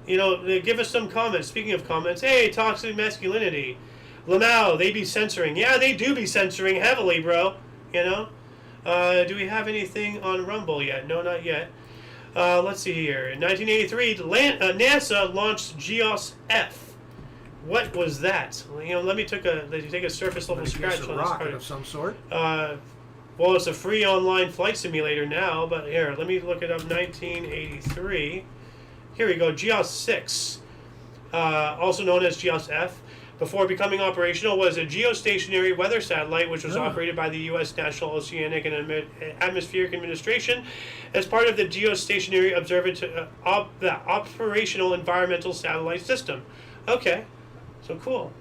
Give us some comments. Speaking of comments, hey, toxic masculinity. Lamau, they be censoring. Yeah, they do be censoring heavily, bro. Do we have anything on Rumble yet? No, not yet. Let's see here. In 1983, NASA launched GEOS-F. What was that? Let me take a surface level scratch It's on a this rocket card. of some sort. Well, it's a free online flight simulator now, but here, let me look it up. 1983. Here we go. GEOS-6, also known as GEOS-F. Before becoming operational, was a geostationary weather satellite which was operated by the U.S. National Oceanic and Atmospheric Administration as part of the Geostationary the Operational Environmental Satellite System. Okay, so cool.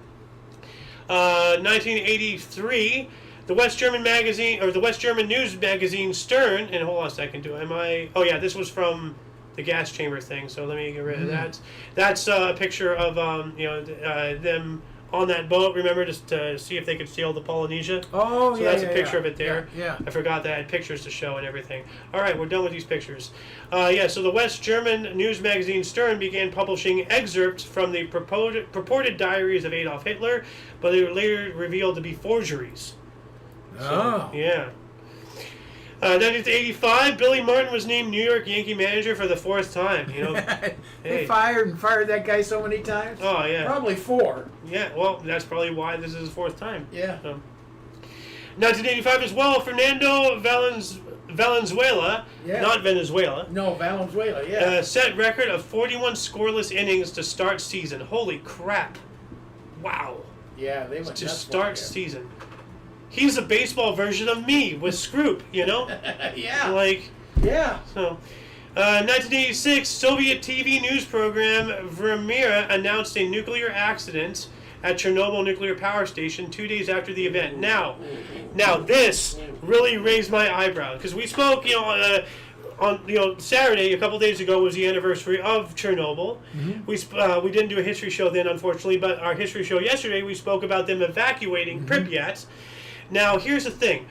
1983, the West German news magazine Stern. And hold on a second, oh yeah, this was from the gas chamber thing, so let me get rid of that. That's a picture of them on that boat. Remember, just to see if they could sail the Polynesia. Oh, So yeah, that's yeah, a picture yeah. of it there. Yeah. I forgot that I had pictures to show and everything. All right, we're done with these pictures. So the West German news magazine Stern began publishing excerpts from the purported diaries of Adolf Hitler, but they were later revealed to be forgeries. So, yeah. 1985, Billy Martin was named New York Yankee manager for the 4th time. You know, They hey. fired that guy so many times. Oh yeah. Probably 4. Yeah. Well, that's probably why this is his 4th time. Yeah. 1985 as well. Fernando Valenzuela, Yeah. not Venezuela. No, Valenzuela. Yeah. Set record of 41 scoreless innings to start season. Holy crap! Wow. Yeah, they went To nuts start for it. season. He's a baseball version of me with Scroop, you know? Yeah. Like, Yeah. so. 1986, Soviet TV news program Vremya announced a nuclear accident at Chernobyl nuclear power station 2 days after the event. Now this really raised my eyebrow because we spoke, on Saturday a couple days ago was the anniversary of Chernobyl. We didn't do a history show then, unfortunately, but our history show yesterday we spoke about them evacuating Pripyat. Now here's the thing.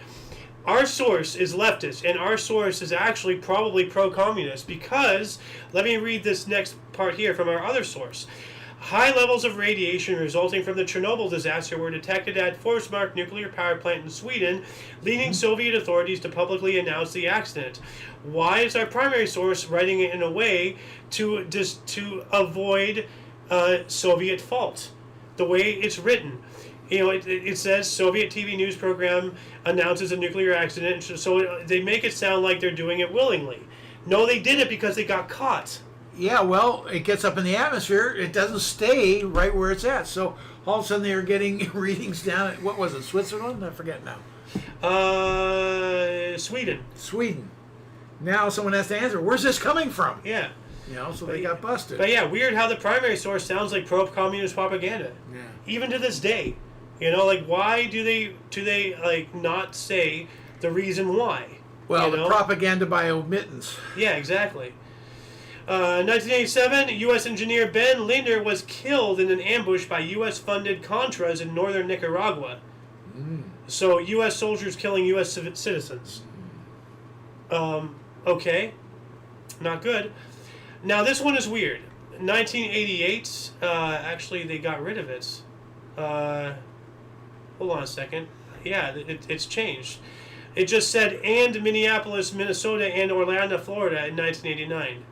Our source is leftist, and our source is actually probably pro-communist because, let me read this next part here from our other source. High levels of radiation resulting from the Chernobyl disaster were detected at Forsmark nuclear power plant in Sweden, leading Soviet authorities to publicly announce the accident. Why is our primary source writing it in a way to avoid Soviet fault? The way it's written. It says Soviet TV news program announces a nuclear accident, so they make it sound like they're doing it willingly. No, they did it because they got caught. Yeah, well, it gets up in the atmosphere. It doesn't stay right where it's at. So all of a sudden they are getting readings down at, what was it, Switzerland? I forget now. Sweden. Sweden. Now someone has to answer, where's this coming from? Yeah. So they got busted. But yeah, weird how the primary source sounds like pro-communist propaganda. Yeah. Even to this day. Why do they like not say the reason why? Well, the propaganda by omittance. Yeah, exactly. 1987, U.S. engineer Ben Linder was killed in an ambush by U.S.-funded Contras in northern Nicaragua. So, U.S. soldiers killing U.S. citizens. Okay. Not good. Now, this one is weird. 1988, actually, they got rid of it. Hold on a second. Yeah, it's changed. It just said, and Minneapolis, Minnesota, and Orlando, Florida in 1989.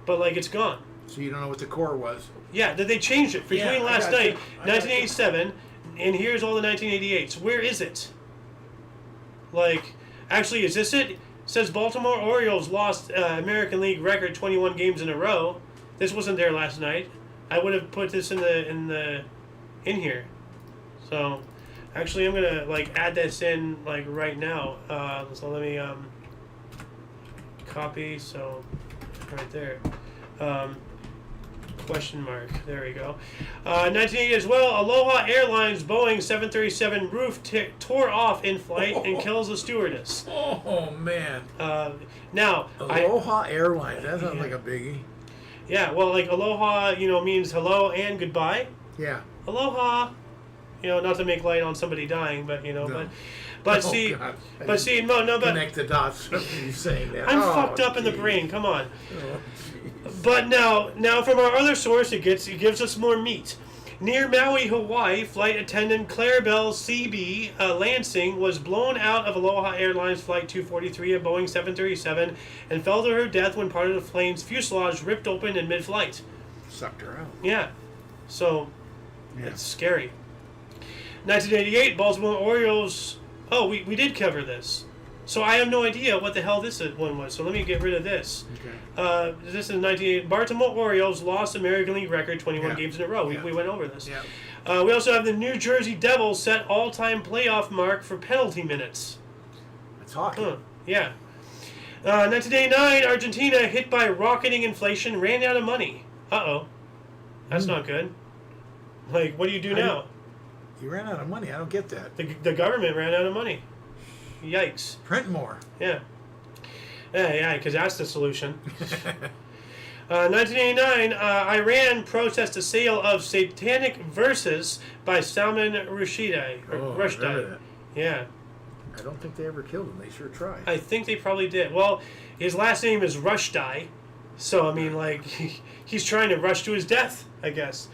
But, it's gone. So you don't know what the core was. Yeah, they changed it between last night, 1987, and here's all the 1988s. Where is it? Actually, is this it? It says Baltimore Orioles lost American League record 21 games in a row. This wasn't there last night. I would have put this in here. So, actually, I'm gonna add this in right now. So let me copy. So. Right there. Question mark. There we go. 1980 as well. Aloha Airlines Boeing 737 roof tore off in flight and kills a stewardess. Oh, man. Now, Aloha Airlines. That sounds like a biggie. Yeah, well, aloha, means hello and goodbye. Yeah. Aloha. Not to make light on somebody dying, but No. But Oh, see, God. but see, no, but Connect the dots. You saying that? I'm fucked up in the geez. brain. Come on. Oh, jeez. But now from our other source, it gives us more meat. Near Maui, Hawaii, flight attendant Clarabelle C.B. Lansing was blown out of Aloha Airlines Flight 243, a Boeing 737, and fell to her death when part of the plane's fuselage ripped open in mid-flight. Sucked her out. Yeah, so Yeah. it's scary. 1988, Baltimore Orioles. Oh, we did cover this. So I have no idea what the hell this one was. So let me get rid of this. Okay. This is 1988. Baltimore Orioles lost American League record 21 games in a row. We went over this. Yeah. We also have the New Jersey Devils set all-time playoff mark for penalty minutes. That's hockey. Huh. Yeah. 1989, Argentina, hit by rocketing inflation, ran out of money. Uh-oh. That's not good. What do you do now? You ran out of money. I don't get that. The government ran out of money. Yikes. Print more. Yeah. Yeah, because that's the solution. 1989, Iran protests the sale of Satanic Verses by Salman Rushdie. Oh, I remember that. Yeah. I don't think they ever killed him. They sure tried. I think they probably did. Well, his last name is Rushdie, so I mean, like, he's trying to rush to his death, I guess.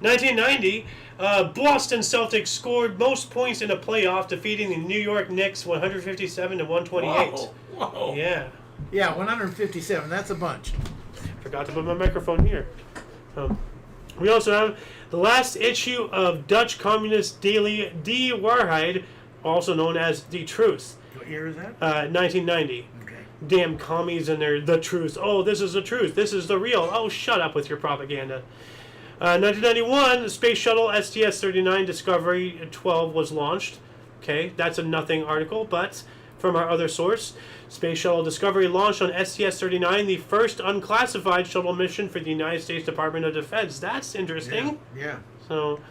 1990, Boston Celtics scored most points in a playoff, defeating the New York Knicks 157 to 128. Whoa. Yeah. Yeah, 157. That's a bunch. Forgot to put my microphone here. We also have the last issue of Dutch Communist daily Die Waarheid, also known as The Truth. What year is that? 1990. Okay. Damn commies and their The Truth. Oh, this is the truth. This is the real. Oh, shut up with your propaganda. 1991, the Space Shuttle STS-39 Discovery 12 was launched. Okay, that's a nothing article, but from our other source, Space Shuttle Discovery launched on STS-39, the first unclassified shuttle mission for the United States Department of Defense. That's interesting. Yeah. So,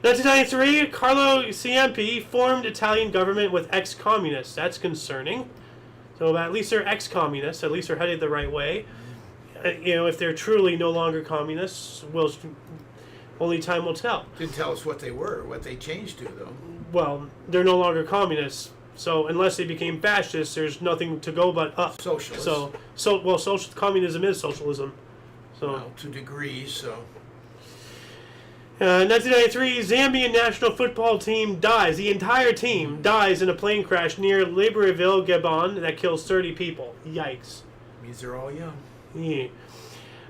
1993, Carlo Ciampi formed Italian government with ex-communists. That's concerning. So at least they're ex-communists. At least they're headed the right way. If they're truly no longer communists, only time will tell. Didn't tell us what they were, what they changed to, though. Well, they're no longer communists. So unless they became fascists, there's nothing to go but up. Socialists. Social communism is socialism. So. Well, to degrees, so. 1993, Zambian national football team dies. The entire team dies in a plane crash near Libreville, Gabon, that kills 30 people. Yikes. Means they're all young. Yeah.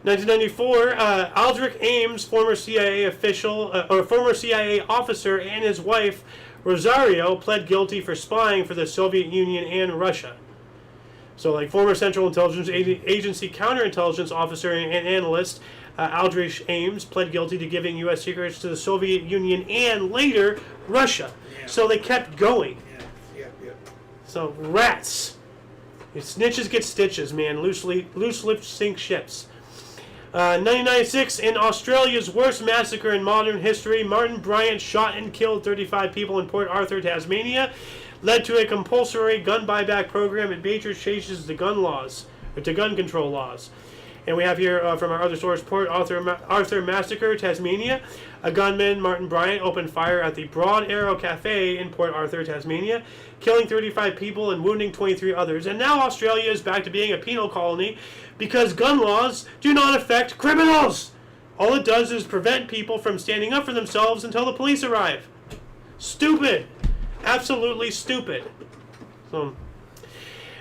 1994, Aldrich Ames, former CIA officer, and his wife Rosario pled guilty for spying for the Soviet Union and Russia. So, like former Central Intelligence Agency counterintelligence officer and analyst Aldrich Ames pled guilty to giving U.S. secrets to the Soviet Union and later Russia. Yeah. So they kept going. Yeah. So rats. Snitches get stitches, man. Loose lips sink ships. 1996, in Australia's worst massacre in modern history, Martin Bryant shot and killed 35 people in Port Arthur, Tasmania, led to a compulsory gun buyback program and major changes to gun control laws. And we have here from our other source, Port Arthur Massacre, Tasmania. A gunman, Martin Bryant, opened fire at the Broad Arrow Cafe in Port Arthur, Tasmania, killing 35 people and wounding 23 others. And now Australia is back to being a penal colony because gun laws do not affect criminals. All it does is prevent people from standing up for themselves until the police arrive. Stupid. Absolutely stupid. So,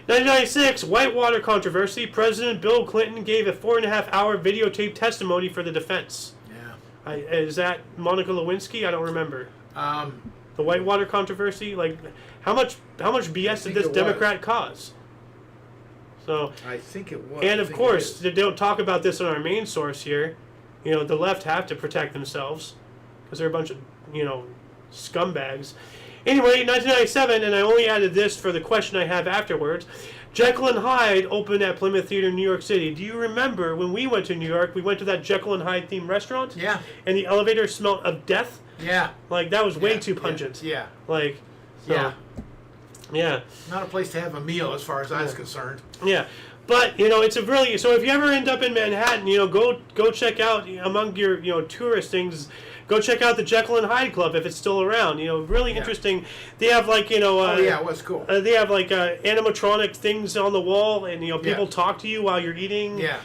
1996, Whitewater controversy. President Bill Clinton gave a 4.5-hour videotape testimony for the defense. Yeah. Is that Monica Lewinsky? I don't remember. The Whitewater controversy. Like, how much BS did this Democrat cause? So. I think it was. And of course, they don't talk about this in our main source here. The left have to protect themselves because they're a bunch of scumbags. Anyway, 1997, and I only added this for the question I have afterwards. Jekyll and Hyde opened at Plymouth Theater in New York City. Do you remember when we went to New York, we went to that Jekyll and Hyde themed restaurant? Yeah. And the elevator smelled of death? Yeah. Like, that was way too pungent. Yeah. Like, so, yeah. Not a place to have a meal as far as I was concerned. Yeah. But, it's a really, so if you ever end up in Manhattan, go check out, among your, tourist things, go check out the Jekyll and Hyde Club if it's still around. Really interesting. They have like, it was cool. They have like animatronic things on the wall, and people talk to you while you're eating. Yeah.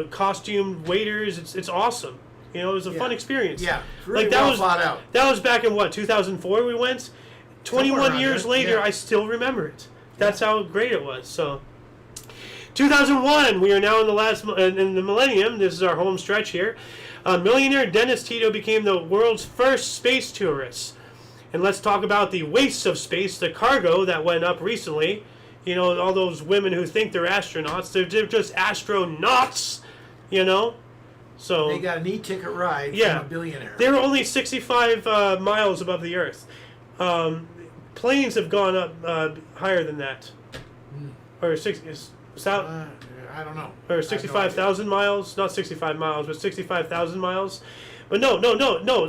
Costumed waiters. It's awesome. It was a fun experience. Yeah. Really like that well was thought out. That was back in 2004 we went. 21 years later, I still remember it. That's how great it was. So. 2001, we are now in the millennium. This is our home stretch here. Millionaire Dennis Tito became the world's first space tourist. And let's talk about the wastes of space, the cargo that went up recently. All those women who think they're astronauts. They're just astronauts, So they got an e-ticket ride from a billionaire. They were only 65 miles above the Earth. Planes have gone up higher than that. Or 60... I don't know. Or 65,000 miles, not 65 miles, but 65,000 miles. But no,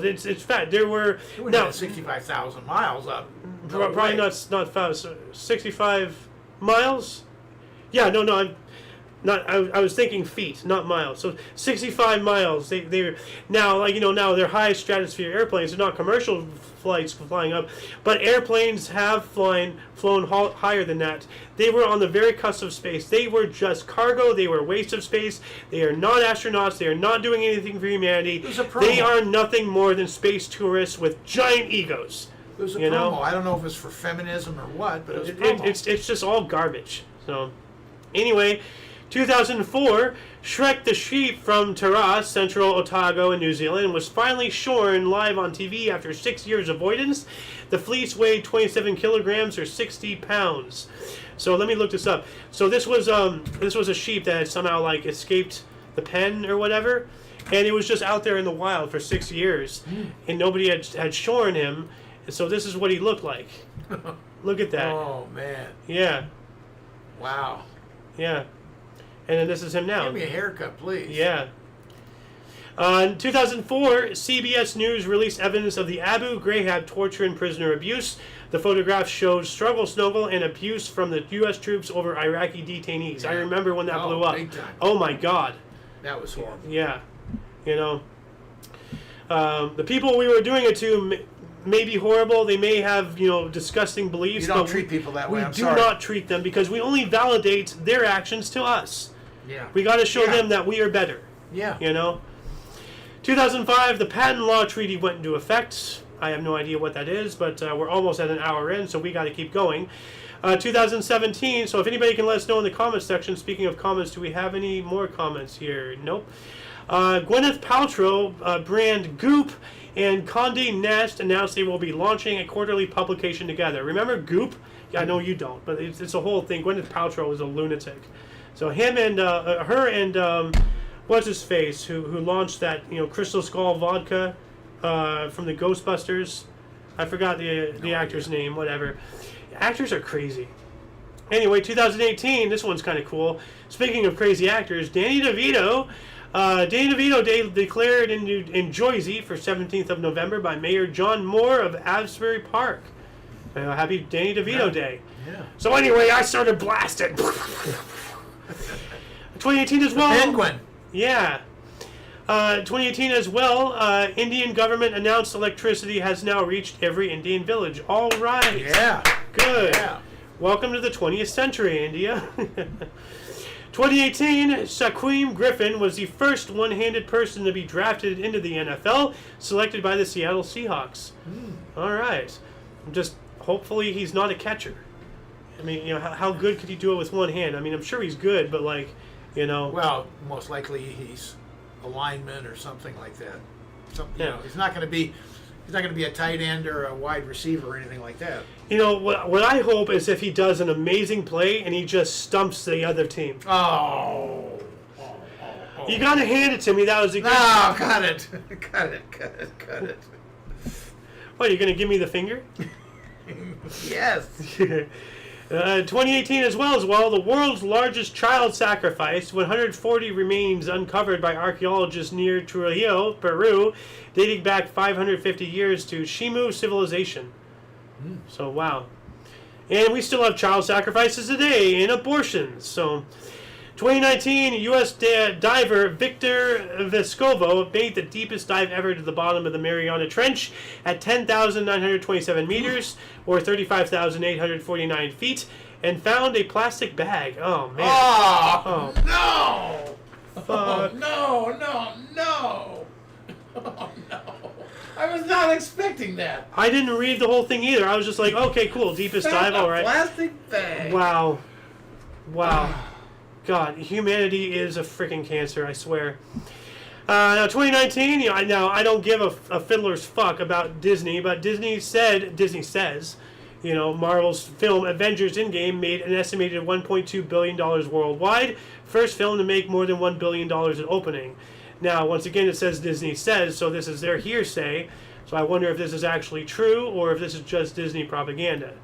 it's fat. There were now 65,000 miles up. Probably not fast. 65 miles. Yeah, no. I was thinking feet, not miles. So 65 miles. They're now, like, now they're high stratosphere airplanes. They're not commercial flights flying up, but airplanes have flown higher than that. They were on the very cusp of space. They were just cargo. They were a waste of space. They are not astronauts. They are not doing anything for humanity. It was a promo. They are nothing more than space tourists with giant egos. It was a you promo. know? I don't know if it's for feminism or what, but it was a promo. It's just all garbage. So, anyway, 2004, Shrek the sheep from Taras, Central Otago in New Zealand, was finally shorn live on TV after 6 years avoidance. The fleece weighed 27 kilograms or 60 pounds. So let me look this up. So this was a sheep that had somehow like escaped the pen or whatever, and it was just out there in the wild for 6 years, and nobody had shorn him. So this is what he looked like. Look at that. Oh, man. Yeah. Wow. Yeah. And then this is him now. Give me a haircut, please. Yeah. In 2004, CBS News released evidence of the Abu Ghraib torture and prisoner abuse. The photograph shows struggle, snuggle, and abuse from the U.S. troops over Iraqi detainees. I remember when that blew up. Big time. Oh, my God. That was horrible. Yeah. The people we were doing it to may be horrible. They may have, disgusting beliefs. You don't but treat people that way. We I'm do sorry. not treat them because we only validate their actions to us. Yeah. We got to show them that we are better. Yeah. 2005, the patent law treaty went into effect. I have no idea what that is, but we're almost at an hour in, so we got to keep going. 2017, so if anybody can let us know in the comments section. Speaking of comments, do we have any more comments here? Nope. Gwyneth Paltrow brand Goop and Condé Nast announced they will be launching a quarterly publication together. Remember Goop? Yeah, I know you don't, but it's a whole thing. Gwyneth Paltrow is a lunatic. So him and her and what's his face who launched that Crystal Skull vodka from the Ghostbusters. I forgot the actor's name. Whatever. Actors are crazy. Anyway, 2018. This one's kind of cool. Speaking of crazy actors, Danny DeVito. Danny DeVito Day declared in Jersey for 17th of November by Mayor John Moore of Asbury Park. Happy Danny DeVito Day. Yeah. So anyway, I started blasting. 2018 as well. Penguin. Yeah. 2018 as well. Indian government announced electricity has now reached every Indian village. All right. Yeah. Good. Yeah. Welcome to the 20th century, India. 2018, Shaquem Griffin was the first one-handed person to be drafted into the NFL, selected by the Seattle Seahawks. All right. Just hopefully he's not a catcher. I mean, how good could he do it with one hand? I mean, I'm sure he's good, but Well, most likely he's a lineman or something like that. He's not going to be a tight end or a wide receiver or anything like that. What I hope is if he does an amazing play and he just stumps the other team. Oh. You got to hand it to me. That was a good. No, cut it. Cut it. What, you're going to give me the finger? Yes. 2018 as well, the world's largest child sacrifice, 140 remains uncovered by archaeologists near Trujillo, Peru, dating back 550 years to Shimu civilization. So, wow. And we still have child sacrifices today and abortions. So, 2019, U.S. diver Victor Vescovo made the deepest dive ever to the bottom of the Mariana Trench at 10,927 meters, or 35,849 feet, and found a plastic bag. Oh, man. Oh, no! Fuck. No! Oh, no. I was not expecting that. I didn't read the whole thing either. I was just like, okay, cool, deepest dive, all right. Plastic bag. Wow. God, humanity is a freaking cancer, I swear. Now, 2019, I don't give a fiddler's fuck about Disney, but Disney says, Marvel's film Avengers Endgame made an estimated $1.2 billion worldwide. First film to make more than $1 billion at opening. Now, once again, it says Disney says, so this is their hearsay. So I wonder if this is actually true or if this is just Disney propaganda.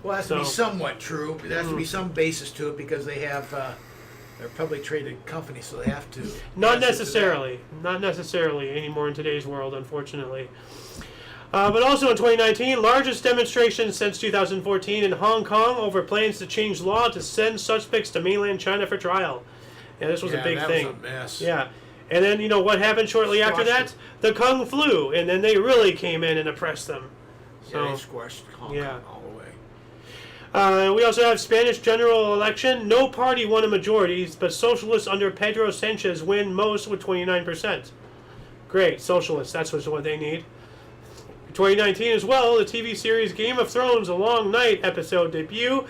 Well, it has to be somewhat true. There has to be some basis to it because they have... they're a publicly traded company, so they have to... Not necessarily anymore in today's world, unfortunately. But also in 2019, largest demonstration since 2014 in Hong Kong over plans to change law to send suspects to mainland China for trial. Yeah, this was a big that thing. was a mess. Yeah. And then, what happened shortly after Squashed that? The Kung flu, and then they really came in and oppressed them. So, Yeah, they squashed Hong yeah. Kong all the way. We also have Spanish general election. No party won a majority, but socialists under Pedro Sanchez win most with 29%. Great, socialists. That's what they need. 2019 as well, the TV series Game of Thrones: A Long Night episode debut.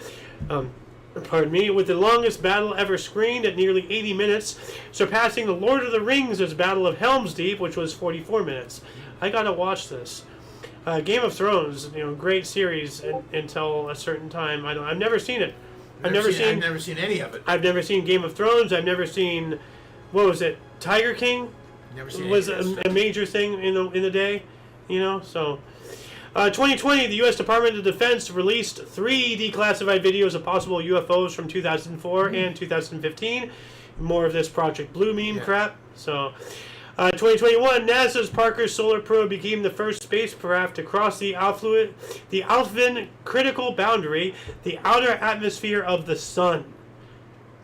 With the longest battle ever screened at nearly 80 minutes, surpassing the Lord of the Rings' Battle of Helm's Deep, which was 44 minutes. I gotta watch this. Game of Thrones, great series until a certain time. I've never seen it. I've never seen any of it. I've never seen Game of Thrones. I've never seen, what was it? Tiger King Never seen was any of this a major thing in the day, So, 2020, the U.S. Department of Defense released 3 declassified videos of possible UFOs from 2004 and 2015. More of this Project Blue meme crap. So, 2021, NASA's Parker Solar Probe became the first spacecraft to cross the Alphen critical boundary, the outer atmosphere of the sun.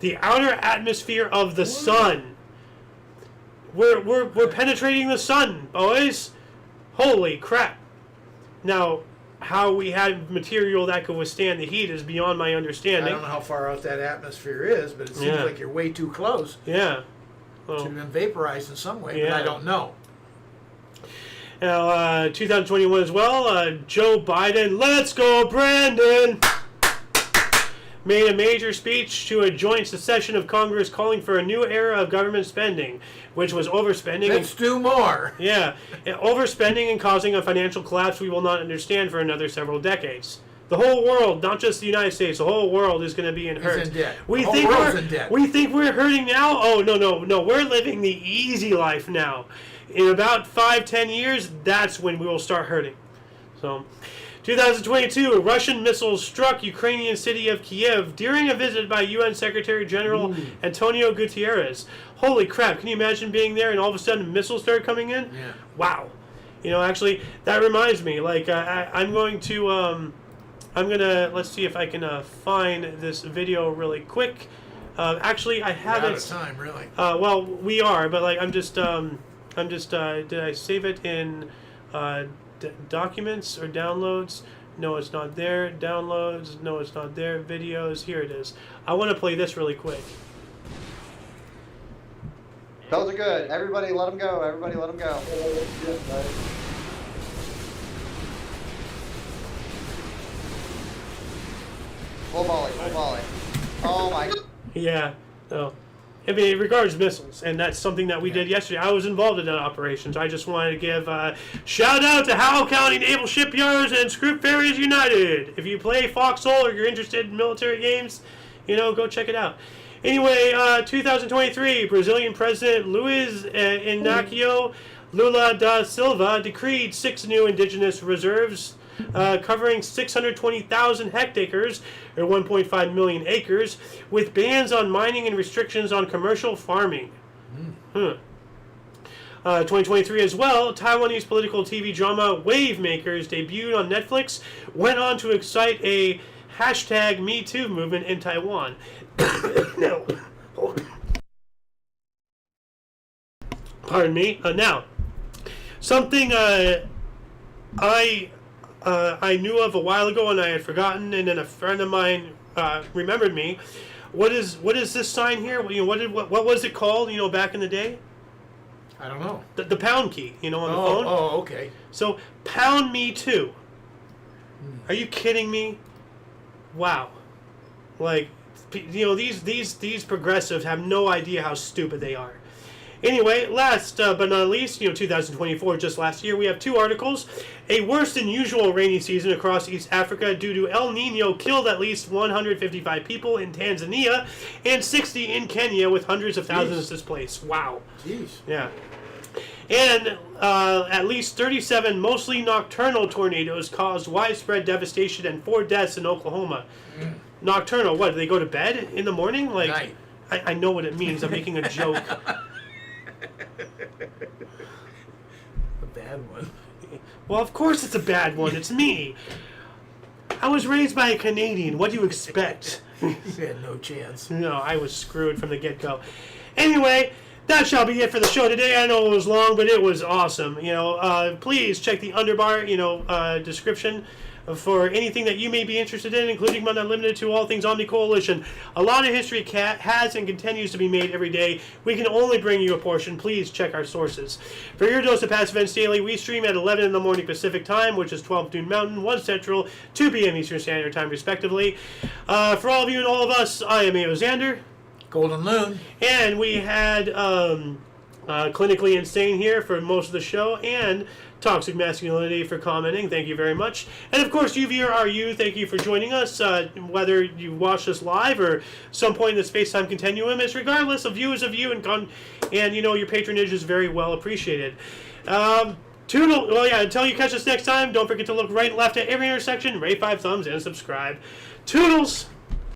The outer atmosphere of the sun. We're penetrating the sun, boys. Holy crap. Now, how we had material that could withstand the heat is beyond my understanding. I don't know how far out that atmosphere is, but it seems like you're way too close. Yeah. It should have been vaporized in some way, but I don't know. Now, 2021 as well, Joe Biden, let's go, Brandon, made a major speech to a joint session of Congress calling for a new era of government spending, which was overspending. Let's do more. Yeah, overspending and causing a financial collapse we will not understand for another several decades. The whole world, not just the United States, the whole world is going to be in hurt. It's in debt. We The whole think world's we're in debt. we think we're hurting now. Oh no! We're living the easy life now. In about 5-10 years, that's when we will start hurting. So, 2022, Russian missiles struck Ukrainian city of Kiev during a visit by UN Secretary General Antonio Guterres. Holy crap! Can you imagine being there and all of a sudden missiles start coming in? Yeah. Wow. Actually, that reminds me. I'm going to. Let's see if I can find this video really quick. Actually, I have We're it. out of time, really. Well, we are, but did I save it in documents or downloads? No, it's not there. Downloads? No, it's not there. Videos? Here it is. I want to play this really quick. Those are good. Everybody let them go. Everybody let them go. Full volley, full volley. Oh my. Yeah. No. I mean, it regards missiles, and that's something that we did yesterday. I was involved in that operation, so I just wanted to give a shout out to Howell County Naval Shipyards and Script Ferries United. If you play Foxhole or you're interested in military games, go check it out. Anyway, 2023, Brazilian President Luiz Inácio Lula da Silva decreed 6 new indigenous reserves covering 620,000 hectares, or 1.5 million acres, with bans on mining and restrictions on commercial farming. 2023 as well, Taiwanese political TV drama Wave Makers debuted on Netflix, went on to excite a hashtag #MeToo movement in Taiwan. No. Pardon me. Now, something I knew of a while ago and I had forgotten, and then a friend of mine remembered me. What is this sign here? What was it called? Back in the day. I don't know. The pound key. On the phone. Oh, okay. So pound me too. Are you kidding me? Wow. These progressives have no idea how stupid they are. Anyway, last but not least, 2024, just last year, we have 2 articles. A worse than usual rainy season across East Africa due to El Nino killed at least 155 people in Tanzania and 60 in Kenya, with hundreds of thousands displaced. Wow. Jeez. Yeah. And at least 37 mostly nocturnal tornadoes caused widespread devastation and 4 deaths in Oklahoma. Nocturnal, what? Do they go to bed in the morning? Night. I know what it means. I'm making a joke. A bad one. Well, of course it's a bad one. It's me. I was raised by a Canadian. What do you expect? You had no chance. No, I was screwed from the get-go. Anyway, that shall be it for the show today. I know it was long, but it was awesome. Please check the underbar, description for anything that you may be interested in, including but not limited to all things Omni Coalition. A lot of history has and continues to be made every day. We can only bring you a portion. Please check our sources. For your dose of past events daily, we stream at 11 in the morning Pacific time, which is 12 noon Mountain, 1 Central, 2 p.m. Eastern Standard Time, respectively. For all of you and all of us, I am A.O. Xander. Golden Loon. And we had Clinically Insane here for most of the show, and Toxic Masculinity for commenting. Thank you very much. And of course, you viewer are you. Thank you for joining us, whether you watch us live or some point in the space-time continuum. It's regardless of you as a view, and your patronage is very well appreciated. Until you catch us next time, don't forget to look right and left at every intersection, rate 5 thumbs, and subscribe. Toodles!